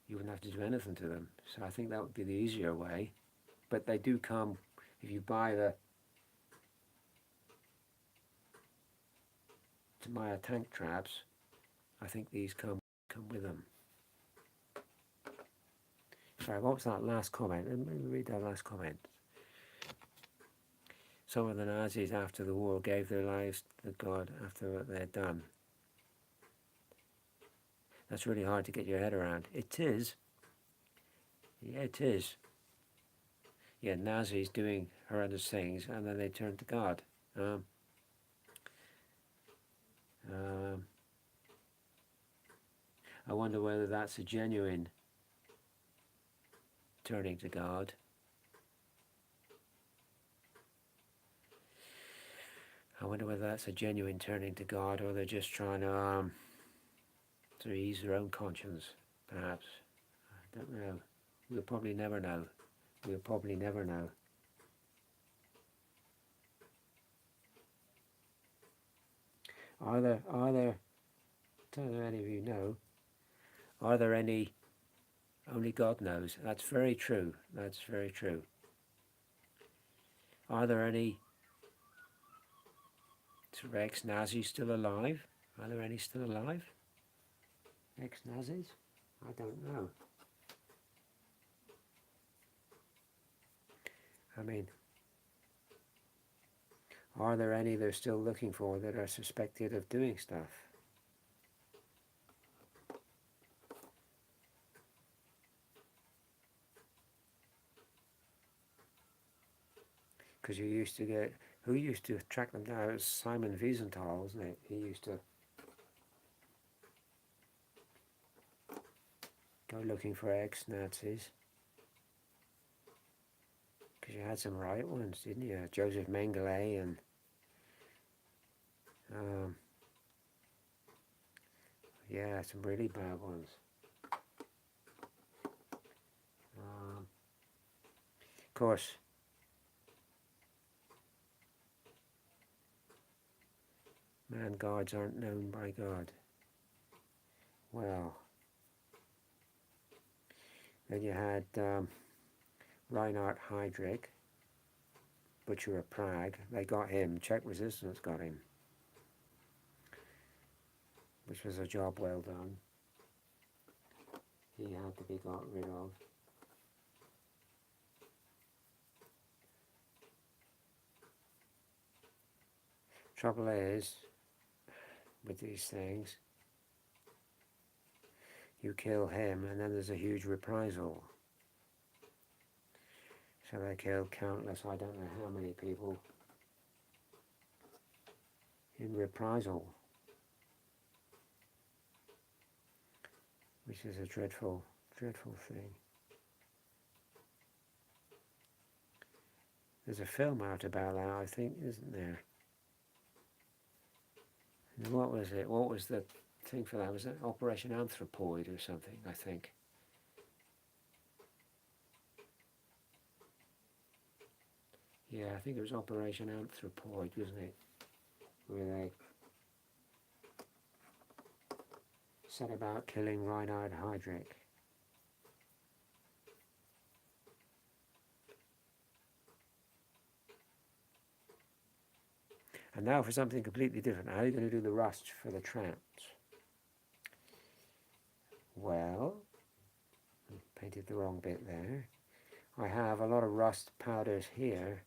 You wouldn't have to do anything to them. So I think that would be the easier way. But they do come, if you buy the Tamiya tank traps, I think these come with them. Sorry, what was that last comment? Let me read that last comment. Some of the Nazis after the war gave their lives to God after what they had done. That's really hard to get your head around. It is. Yeah, it is. Yeah, Nazis doing horrendous things and then they turn to God. I wonder whether that's a genuine turning to God. I wonder whether that's a genuine turning to God or they're just trying to to ease their own conscience, perhaps. I don't know. We'll probably never know. We'll probably never know. Are there, I don't know if any of you know, are there any, only God knows. That's very true. That's very true. Are there any ex-Nazis still alive? Are there any still alive? Ex-Nazis? I don't know. I mean, are there any they're still looking for that are suspected of doing stuff? Because you used to get, who used to track them down? It was Simon Wiesenthal, wasn't it? He used to go looking for ex-Nazis. Because you had some right ones, didn't you? Joseph Mengele and yeah, some really bad ones. Of course, man gods aren't known by God. Well, then you had Reinhard Heydrich, Butcher of Prague. They got him. Czech resistance got him, which was a job well done. He had to be got rid of. Trouble is, with these things, you kill him and then there's a huge reprisal. So they killed countless, I don't know how many people, in reprisal, which is a dreadful, dreadful thing. There's a film out about that, I think, isn't there? And what was it? What was the thing for that? Was it Operation Anthropoid or something, I think? Yeah, I think it was Operation Anthropoid, wasn't it? Where they set about killing Reinhard Heydrich. And now for something completely different. How are you going to do the rust for the tramps? Well, I painted the wrong bit there. I have a lot of rust powders here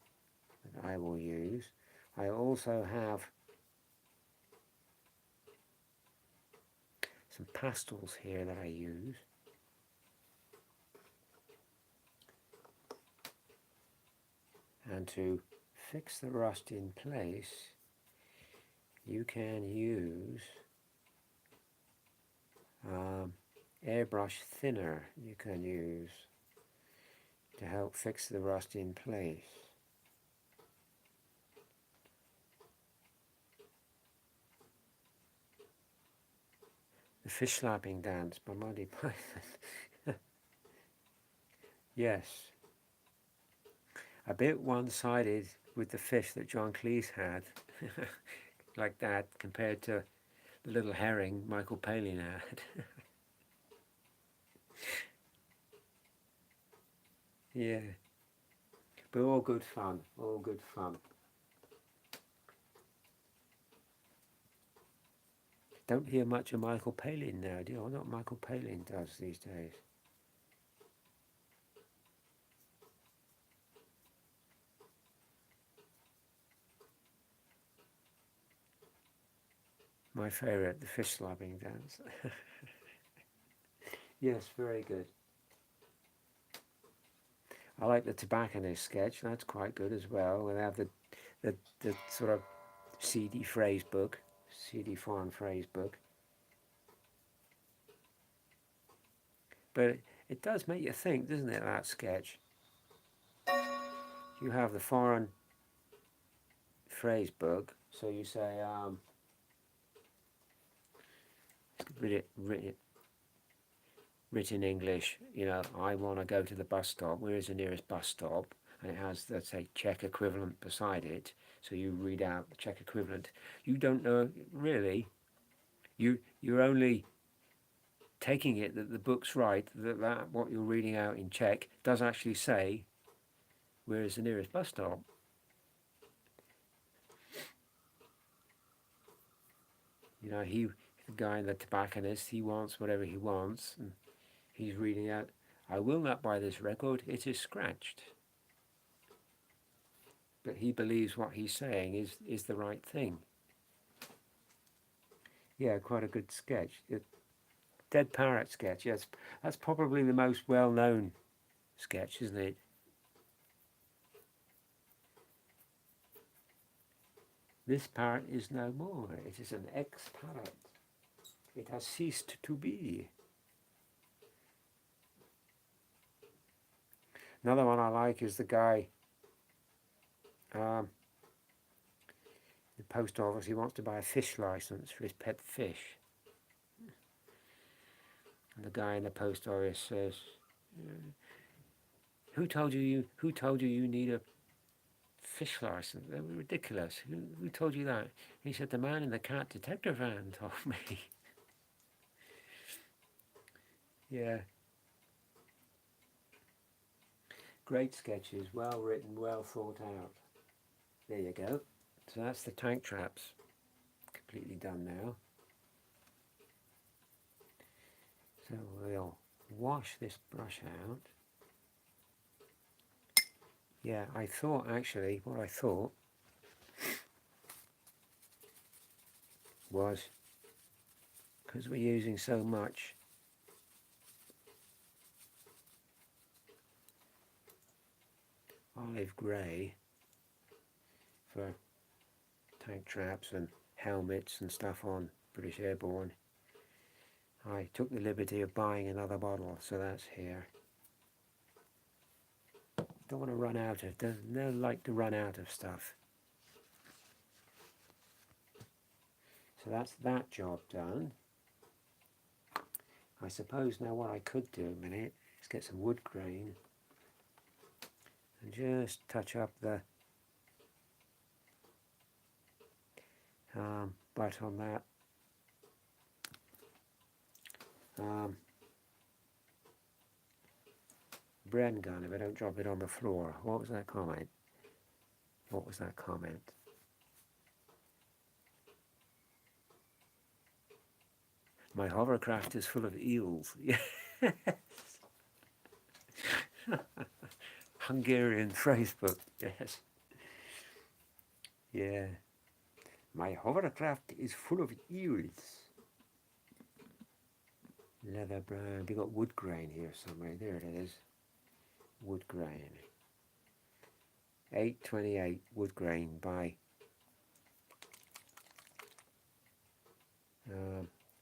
that I will use. I also have some pastels here that I use. And to fix the rust in place, you can use airbrush thinner you can use to help fix the rust in place. The Fish Slapping Dance by Monty Python. Yes. A bit one-sided with the fish that John Cleese had, like that, compared to the little herring Michael Palin had. Yeah. But all good fun, all good fun. Don't hear much of Michael Palin now, do you? Or not Michael Palin does these days. My favourite, the Fish Slapping Dance. Yes, very good. I like the tobacconist sketch, that's quite good as well. We have the sort of seedy phrase book, seedy foreign phrase book. But it does make you think, doesn't it, that sketch? You have the foreign phrase book, so you say, written English, you know, I want to go to the bus stop, where is the nearest bus stop? And it has, let's say, Czech equivalent beside it. So you read out the Czech equivalent. You don't know, really, you're only taking it that the book's right, that what you're reading out in Czech does actually say, where is the nearest bus stop? You know, the guy, the tobacconist, he wants whatever he wants, and he's reading out, I will not buy this record, it is scratched. But he believes what he's saying is the right thing. Yeah, quite a good sketch. Dead Parrot sketch, yes. That's probably the most well-known sketch, isn't it? This parrot is no more. It is an ex-parrot. It has ceased to be. Another one I like is the guy, the post office, he wants to buy a fish license for his pet fish. And the guy in the post office says, who told you you need a fish license? That was ridiculous. Who told you that? He said, the man in the cat detector van told me. Yeah. Great sketches, well written, well thought out. There you go. So that's the tank traps. Completely done now. So we'll wash this brush out. Yeah, I thought actually, what I thought was, because we're using so much olive grey for tank traps and helmets and stuff on British Airborne, I took the liberty of buying another bottle, so that's here. Don't want to run out of, don't like to run out of stuff. So that's that job done. I suppose now what I could do a minute is get some wood grain and just touch up the butt on that Bren gun if I don't drop it on the floor. What was that comment? What was that comment? My hovercraft is full of eels. Yes. Hungarian phrase book. Yes. Yeah. My hovercraft is full of eels. Leather brown. They got wood grain here somewhere. There it is. Wood grain. 828 wood grain by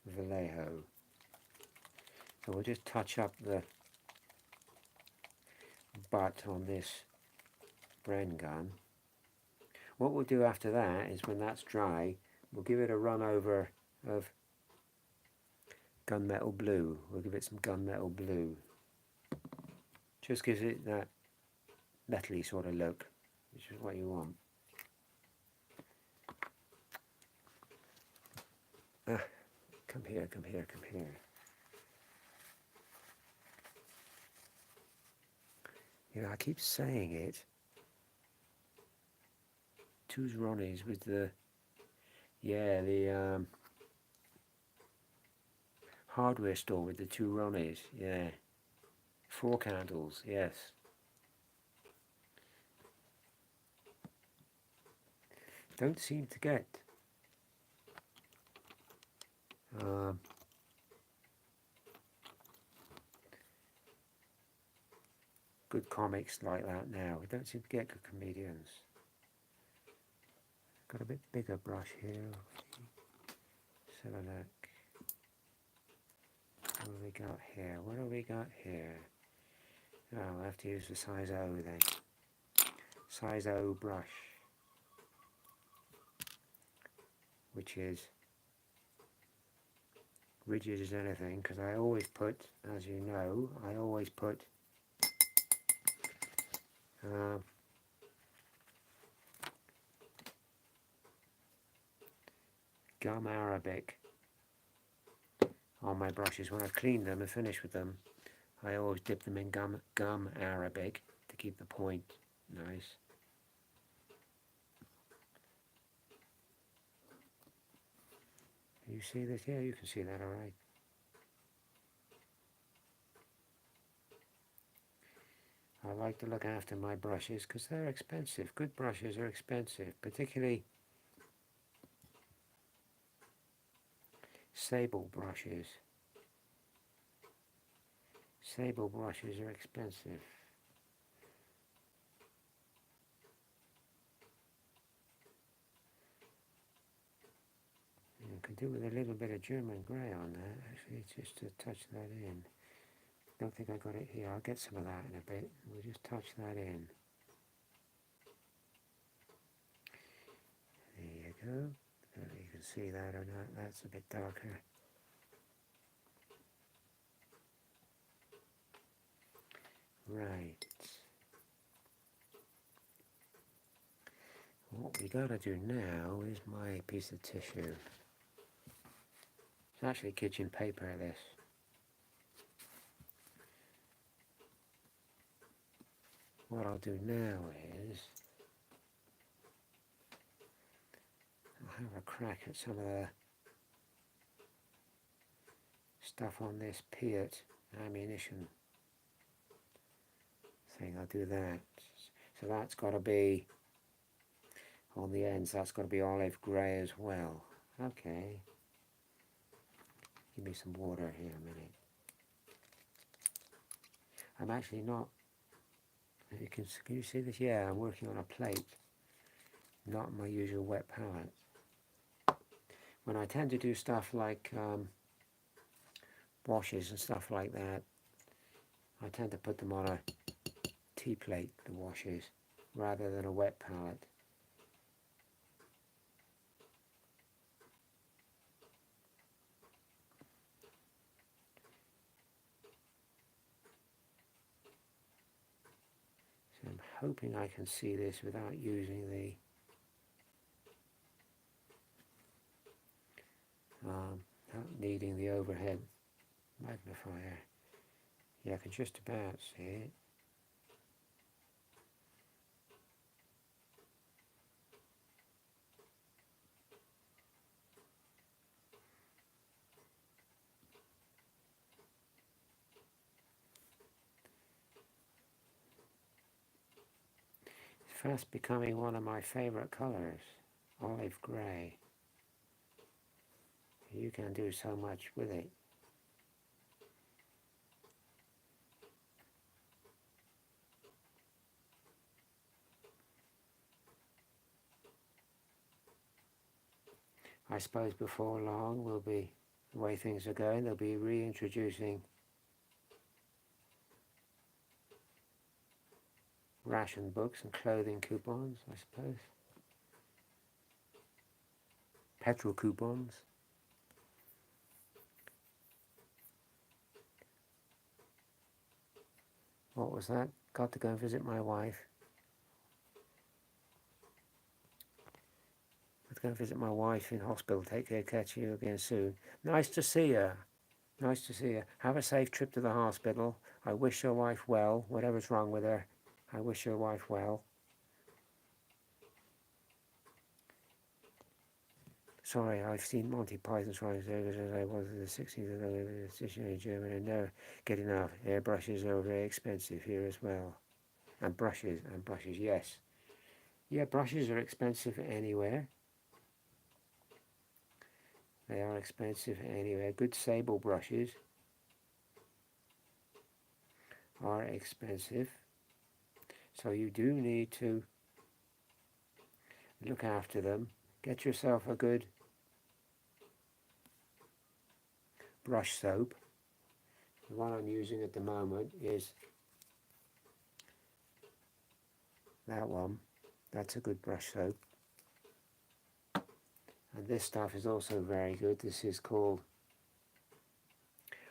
Vallejo. So we'll just touch up the butt on this Bren gun. What we'll do after that is when that's dry, we'll give it a run over of gunmetal blue. We'll give it some gunmetal blue. Just gives it that metally sort of look, which is what you want. Come here, come here, come here. You know, I keep saying it. Two's Ronnie's with the, yeah, the hardware store with the two Ronnies, yeah. 4 candles, yes. Don't seem to get good comics like that now. We don't seem to get good comedians. Got a bit bigger brush here. Let's have a look. What have we got here? What have we got here? Oh, I'll have to use the size O then. Size O brush, which is rigid as anything, because I always put, as you know, I always put gum arabic on my brushes. When I clean them and finish with them, I always dip them in gum arabic to keep the point nice. You see this? Yeah, you can see that all right. I like to look after my brushes because they're expensive. Good brushes are expensive, particularly sable brushes. Sable brushes are expensive. You could do with a little bit of German grey on that, actually, just to touch that in. Don't think I got it here. I'll get some of that in a bit. We'll just touch that in. There you go. I don't know if you can see that or not. That's a bit darker. Right. What we gotta do now is my piece of tissue. It's actually kitchen paper, this. What I'll do now is I'll have a crack at some of the stuff on this Piat ammunition thing. I'll do that. So that's got to be on the ends, that's got to be olive grey as well. Okay. Give me some water here a minute. I'm actually not, can you see this? Yeah, I'm working on a plate, not my usual wet palette. When I tend to do stuff like washes and stuff like that, I tend to put them on a tea plate, the washes, rather than a wet palette. So I'm hoping I can see this without using the not needing the overhead magnifier. Yeah, I can just about see it. It's fast becoming one of my favorite colors, olive grey. You can do so much with it. I suppose before long we'll be, the way things are going, they'll be reintroducing ration books and clothing coupons, I suppose. Petrol coupons. What was that? Got to go and visit my wife. Got to go and visit my wife in hospital. Take care, catch you again soon. Nice to see you. Nice to see you. Have a safe trip to the hospital. I wish your wife well, whatever's wrong with her. I wish your wife well. Sorry, I've seen Monty Python's Flying Circus as I was in the 60s and I live in a stationary German and never get enough. Airbrushes are very expensive here as well. And brushes, yes. Yeah, brushes are expensive anywhere. They are expensive anywhere. Good sable brushes are expensive. So you do need to look after them. Get yourself a good brush soap. The one I'm using at the moment is that one. That's a good brush soap. And this stuff is also very good. This is called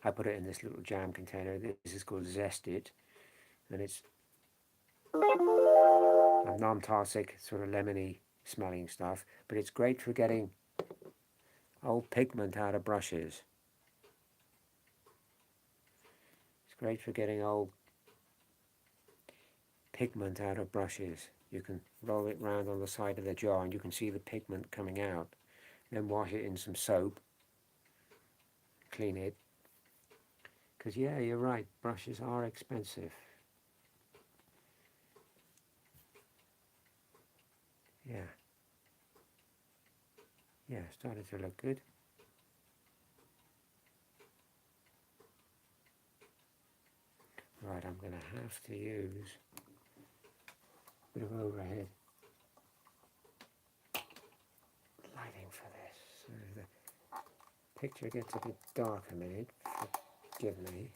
I put it in this little jam container. This is called Zest It, and it's a non-toxic, sort of lemony smelling stuff, but it's great for getting old pigment out of brushes. It's great for getting old pigment out of brushes. You can roll it round on the side of the jar and you can see the pigment coming out. Then wash it in some soap, clean it. Because yeah, you're right, brushes are expensive. Yeah. Yeah, started to look good. Right, I'm going to have to use a bit of overhead lighting for this. So the picture gets a bit dark a minute, forgive me.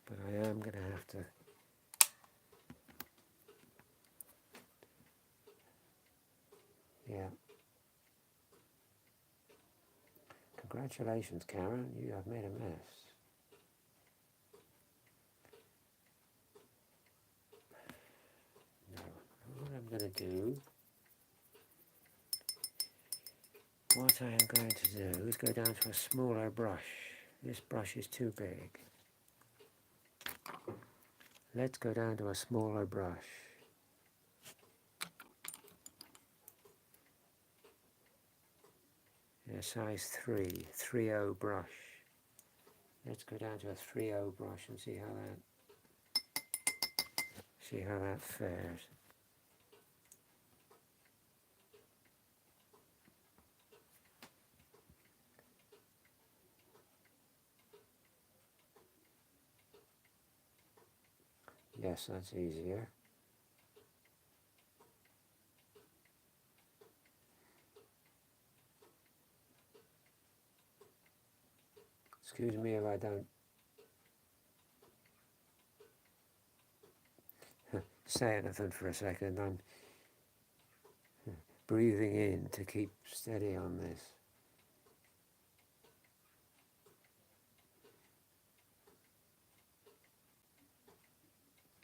But I am going to have to yeah. Congratulations, Karen, you have made a mess. No, what I'm going to do, what I am going to do is go down to a smaller brush. This brush is too big. Let's go down to a smaller brush. A size 3.0 brush. Let's go down to a 3.0 brush and see how that fares. Yes, that's easier. Excuse me if I don't say anything for a second. I'm breathing in to keep steady on this.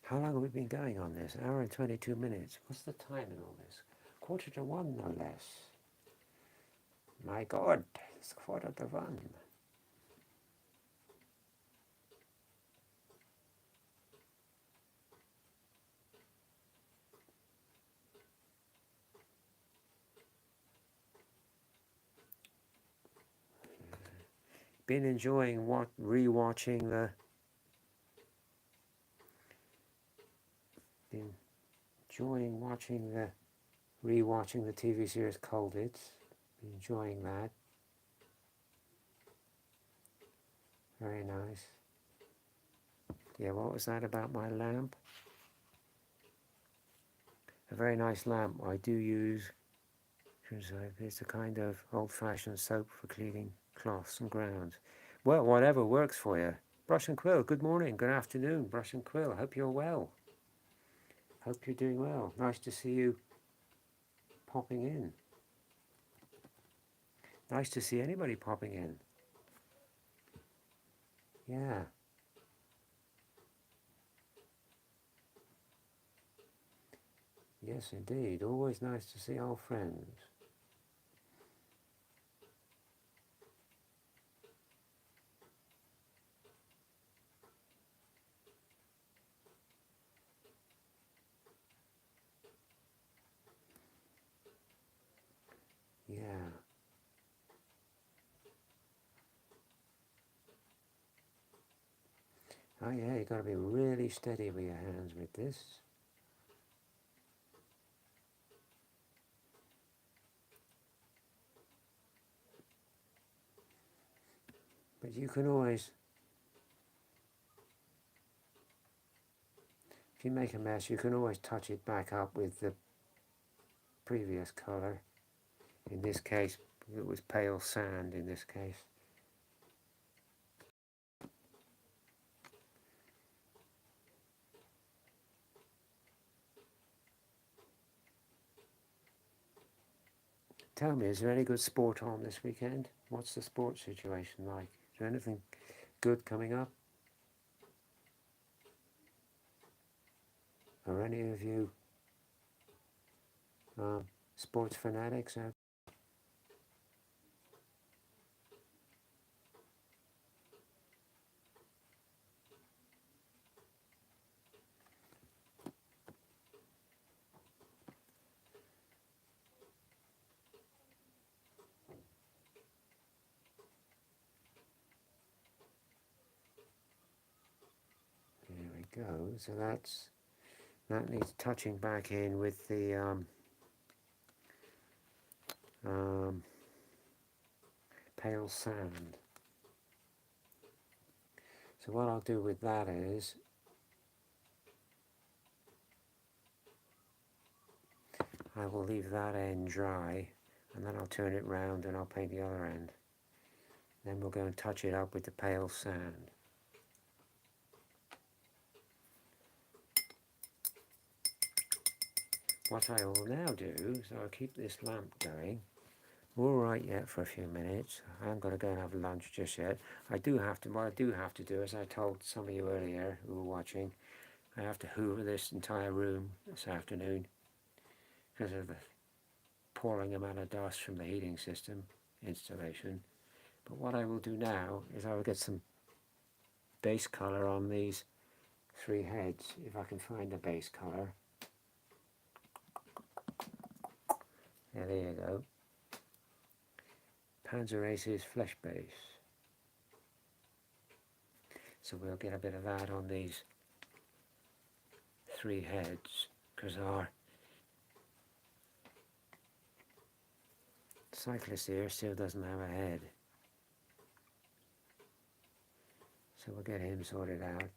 How long have we been going on this? Hour and 22 minutes. What's the time in all this? 1:45, no less. My God, it's 1:45. Been enjoying rewatching the rewatching the TV series Cold Hits. Been enjoying that. Very nice. Yeah, what was that about my lamp? A very nice lamp. I do use. It's a kind of old-fashioned soap for cleaning cloths and grounds. Well, whatever works for you. Brush and Quill, good morning, good afternoon. Brush and Quill, hope you're well. Hope you're doing well. Nice to see you popping in. Nice to see anybody popping in. Yeah. Yes, indeed. Always nice to see old friends. Yeah. Oh yeah, you've got to be really steady with your hands with this. But you can always, if you make a mess, you can always touch it back up with the previous colour. In this case, it was pale sand in this case. Tell me, is there any good sport on this weekend? What's the sports situation like? Is there anything good coming up? Are any of you sports fanatics out? There we go. So that needs touching back in with the pale sand. So what I'll do with that is I will leave that end dry, and then I'll turn it round and I'll paint the other end. Then we'll go and touch it up with the pale sand. What I will now do is I'll keep this lamp going. All right yet for a few minutes. I am going to go and have lunch just yet. What I do have to do, as I told some of you earlier who were watching, I have to hoover this entire room this afternoon because of the pouring amount of dust from the heating system installation. But what I will do now is I will get some base colour on these three heads, if I can find a base colour. Yeah, there you go. Panzer Aces Flesh Base. So we'll get a bit of that on these three heads, because our cyclist here still doesn't have a head. So we'll get him sorted out.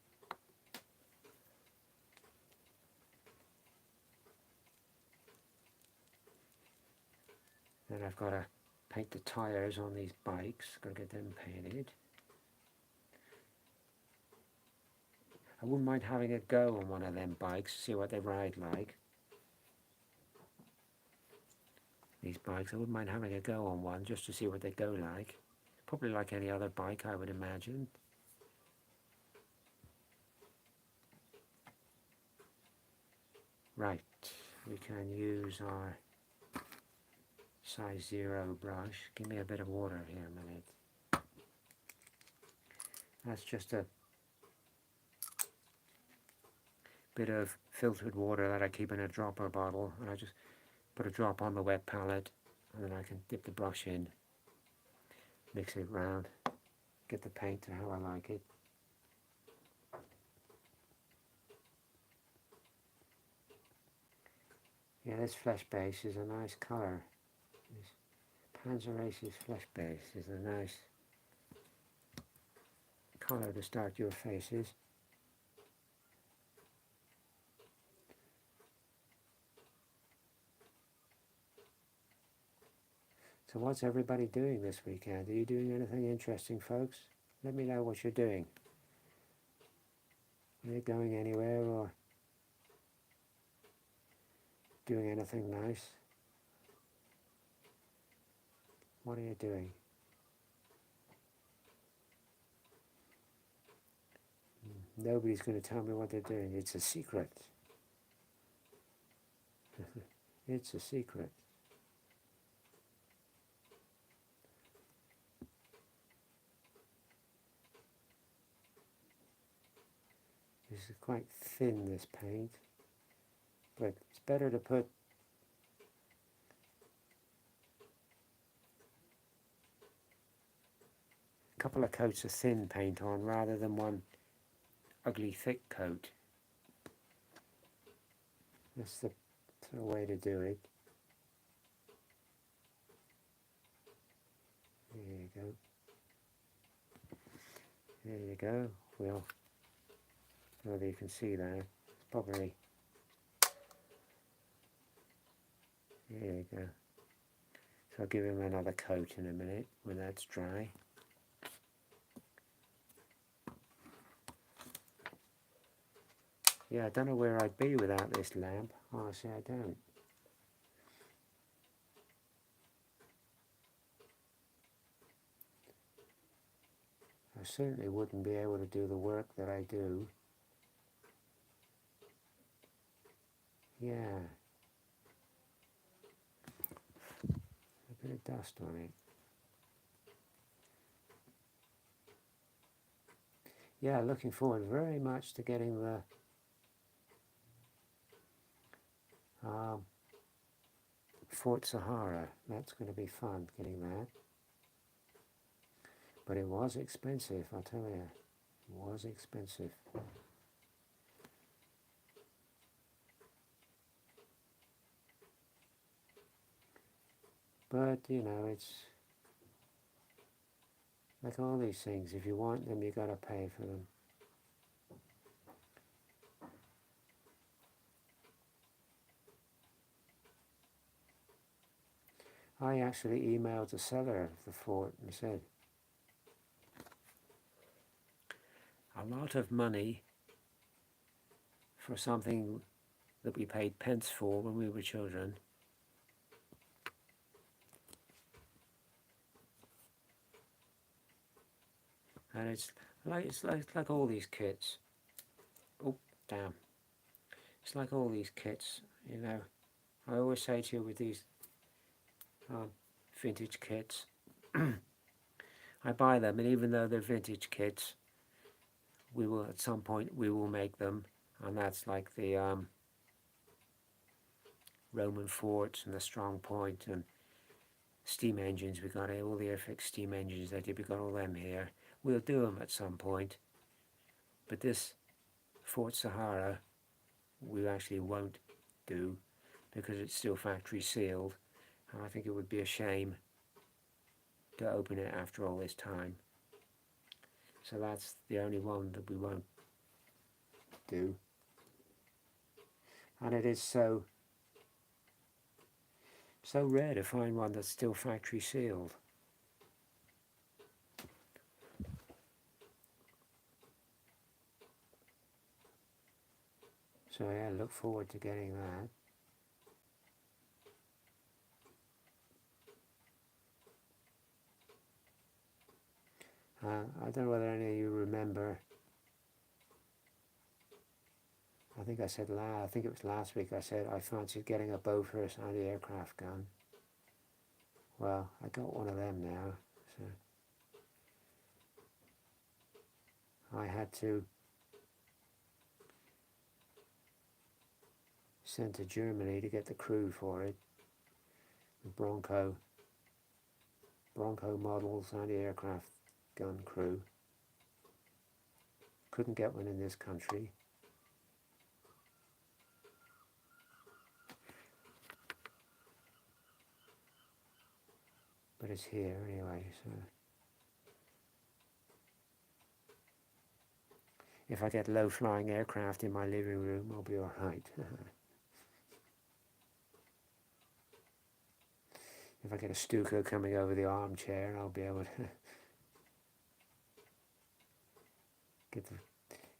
Then I've got to paint the tyres on these bikes, got to get them painted. I wouldn't mind having a go on one of them bikes, see what they ride like. These bikes, I wouldn't mind having a go on one just to see what they go like. Probably like any other bike, I would imagine. Right, we can use our size 0 brush. Give me a bit of water here a minute. That's just a bit of filtered water that I keep in a dropper bottle, and I just put a drop on the wet palette, and then I can dip the brush in, mix it round, get the paint to how I like it. Yeah, this flesh base is a nice colour. This Panzer Aces Flesh Base is a nice colour to start your faces. So what's everybody doing this weekend? Are you doing anything interesting, folks? Let me know what you're doing. Are you going anywhere or doing anything nice? What are you doing? Nobody's going to tell me what they're doing. It's a secret. It's a secret. This is quite thin, this paint, but it's better to put a couple of coats of thin paint on rather than one ugly thick coat. That's the sort of way to do it. There you go. There you go. Well, whether you can see that, it's probably, there you go. So I'll give him another coat in a minute when that's dry. Yeah, I don't know where I'd be without this lamp. Honestly, I don't. certainly wouldn't be able to do the work that I do. Yeah, a bit of dust on it. Yeah, looking forward very much to getting the Fort Sahara. That's going to be fun, getting that. But it was expensive, I'll tell you. It was expensive. But, you know, it's like all these things. If you want them, you got to pay for them. I actually emailed the seller of the fort and said, a lot of money for something that we paid pence for when we were children. And it's like all these kits. Oh, damn. It's like all these kits, you know. I always say to you with these vintage kits, I buy them, and even though they're vintage kits, we will at some point we will make them, and that's like the Roman forts and the Strong Point and steam engines. We got all the Airfix steam engines that did. We got all them here. We'll do them at some point, but this Fort Sahara we actually won't do because it's still factory sealed, and I think it would be a shame to open it after all this time. So that's the only one that we won't do. And it is so rare to find one that's still factory sealed. So yeah, look forward to getting that. I don't know whether any of you remember. I think it was last week I said I fancied getting a Bofors anti-aircraft gun. Well, I got one of them now, so I had to send to Germany to get the crew for it. The Bronco models anti-aircraft gun crew. Couldn't get one in this country. But it's here anyway, so if I get low-flying aircraft in my living room, I'll be all right. If I get a Stuka coming over the armchair, I'll be able to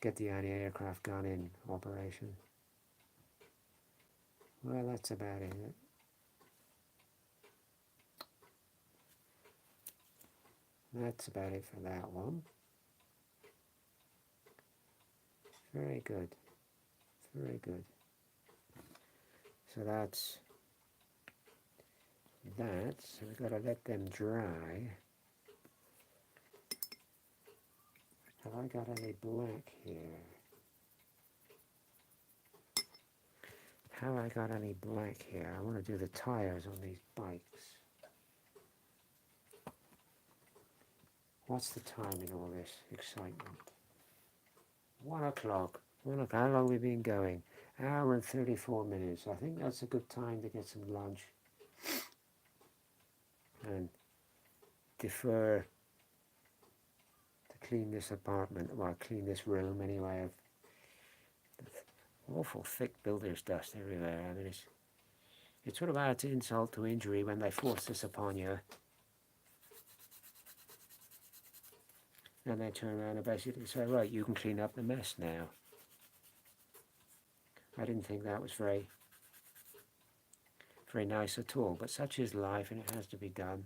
get the anti-aircraft gun in operation. Well, that's about it. That's about it for that one. Very good. Very good. So that's that. So we've got to let them dry. Have I got any black here? Have I got any black here? I want to do the tires on these bikes. What's the time in all this excitement? 1 o'clock. 1 o'clock. How long have we been going? Hour and 34 minutes. I think that's a good time to get some lunch and defer to clean this apartment, well, clean this room anyway. Of awful thick builder's dust everywhere. I mean, it sort of adds insult to injury when they force this upon you. And they turn around and basically say, right, you can clean up the mess now. I didn't think that was very nice at all, but such is life and it has to be done.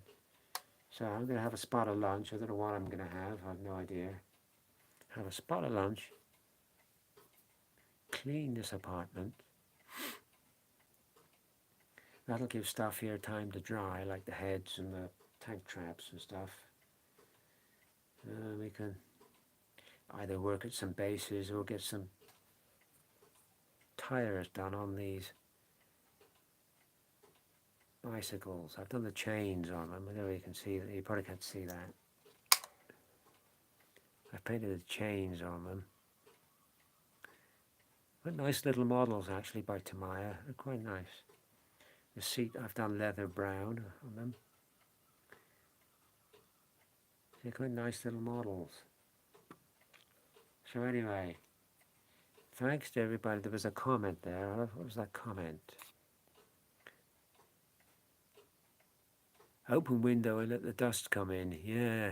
So I'm going to have a spot of lunch. I don't know what I'm going to have. I have no idea. Have a spot of lunch. Clean this apartment. That'll give stuff here time to dry, like the heads and the tank traps and stuff. We can either work at some bases or get some tires done on these bicycles. I've done the chains on them. I don't know if you can see that. You probably can't see that. I've painted the chains on them. But nice little models actually by Tamiya. They're quite nice. The seat I've done leather brown on them. They're quite nice little models. So anyway, thanks to everybody. There was a comment there. What was that comment? Open window and let the dust come in. Yeah.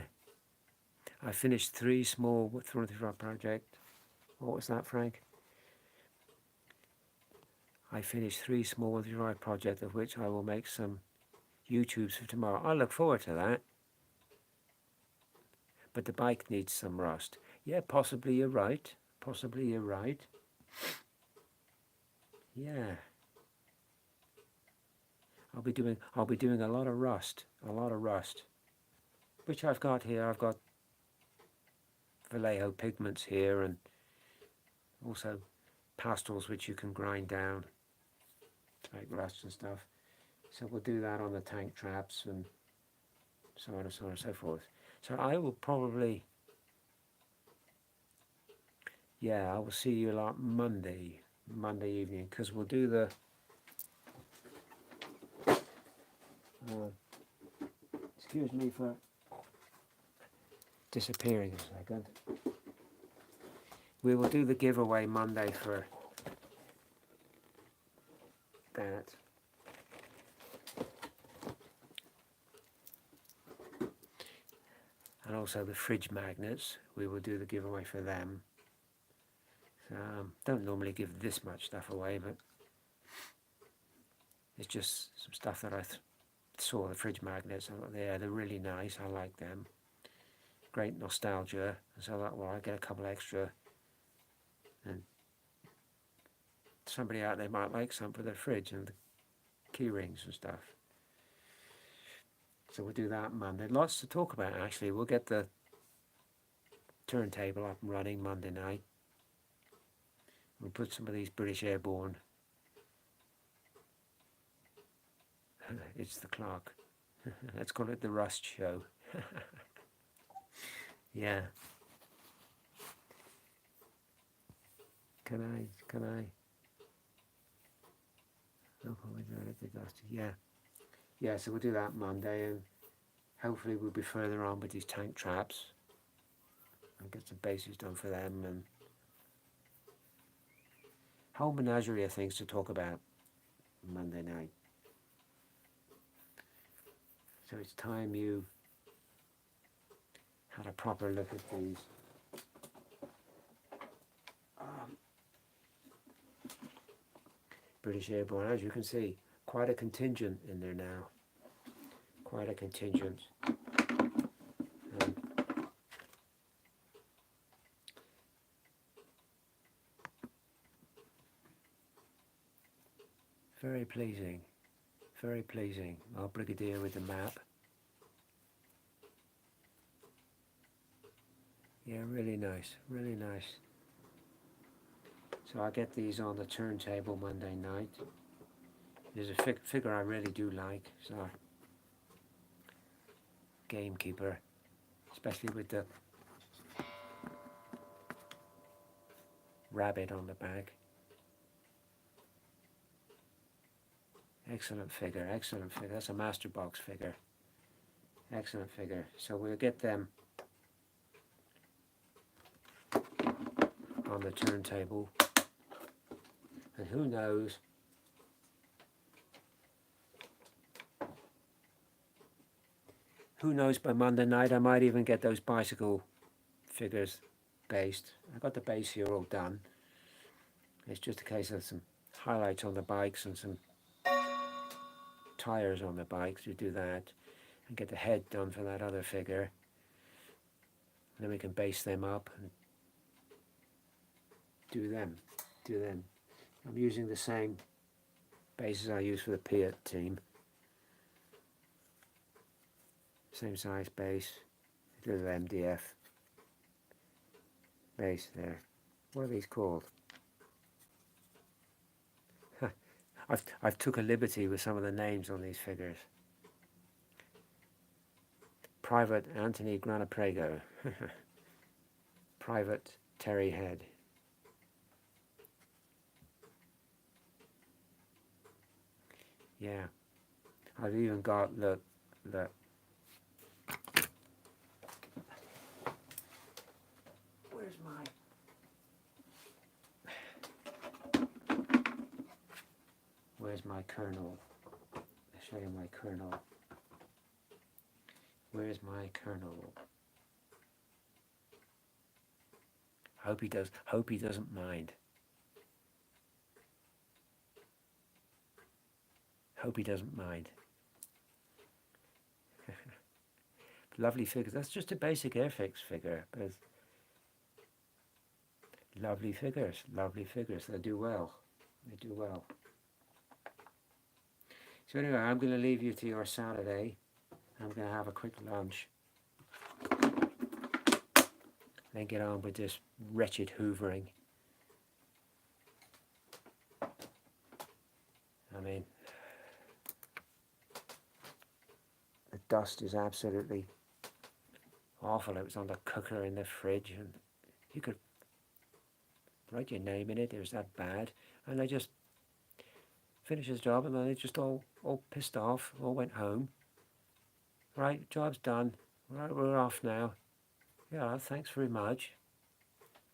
I finished 3 small 335 project. What was that, Frank? I finished 3 small 135 projects, of which I will make some YouTubes for tomorrow. I look forward to that. But the bike needs some rust. Yeah, possibly you're right. Possibly you're right. Yeah. I'll be doing a lot of rust. Which I've got here. I've got Vallejo pigments here, and also pastels which you can grind down to make rust and stuff. So we'll do that on the tank traps and so on and so on and so forth. So I will probably, yeah, I will see you a lot Monday evening, because we'll do the excuse me for disappearing a second. We will do the giveaway Monday for that. And also the fridge magnets, we will do the giveaway for them. So, don't normally give this much stuff away, but it's just some stuff that I saw, the fridge magnets. They're really nice, I like them. Great nostalgia, so I thought, well, I get a couple extra, and somebody out there might like some for their fridge and the key rings and stuff. So we'll do that Monday. Lots to talk about, actually. We'll get the turntable up and running Monday night. We'll put some of these British Airborne. It's the clock. Let's call it the Rust Show. Yeah. Can I? Yeah. Yeah, so we'll do that Monday, and hopefully we'll be further on with these tank traps and get some bases done for them, and whole menagerie of things to talk about Monday night. So it's time you had a proper look at these. British Airborne, as you can see, quite a contingent in there now. Quite a contingent. Very pleasing. Very pleasing. Our Brigadier with the map. Yeah, really nice. Really nice. So I'll get these on the turntable Monday night. There's a figure I really do like. It's our gamekeeper, especially with the rabbit on the back. Excellent figure, excellent figure. That's a master box figure. Excellent figure. So we'll get them on the turntable. And who knows, by Monday night I might even get those bicycle figures based. I've got the base here all done. It's just a case of some highlights on the bikes and some tires on the bikes. We do that. and get the head done for that other figure. Then we can base them up and do them. I'm using the same bases I use for the Piat team. Same size base, little MDF base there. What are these called? I've took a liberty with some of the names on these figures. Private Anthony Granaprego. Private Terry Head. Yeah, I've even got the where's my kernel? I'll show you my kernel. Where's my kernel? Hope he doesn't mind. Hope he doesn't mind. Lovely figures. That's just a basic Airfix figure, but lovely figures. They do well. So anyway, I'm going to leave you to your Saturday. I'm going to have a quick lunch. Then get on with this wretched hoovering. I mean, the dust is absolutely awful. It was on the cooker in the fridge, and you could write your name in it. It was that bad. And they just finished his job, and then they just all pissed off, all went home. Right, job's done. Right, we're off now. Yeah, thanks very much.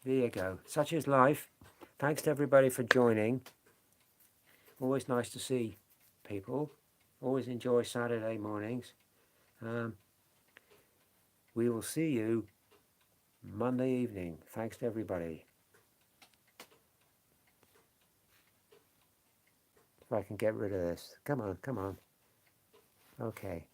There you go. Such is life. Thanks to everybody for joining. Always nice to see people. Always enjoy Saturday mornings. We will see you Monday evening. Thanks to everybody. If I can get rid of this. Come on. Okay.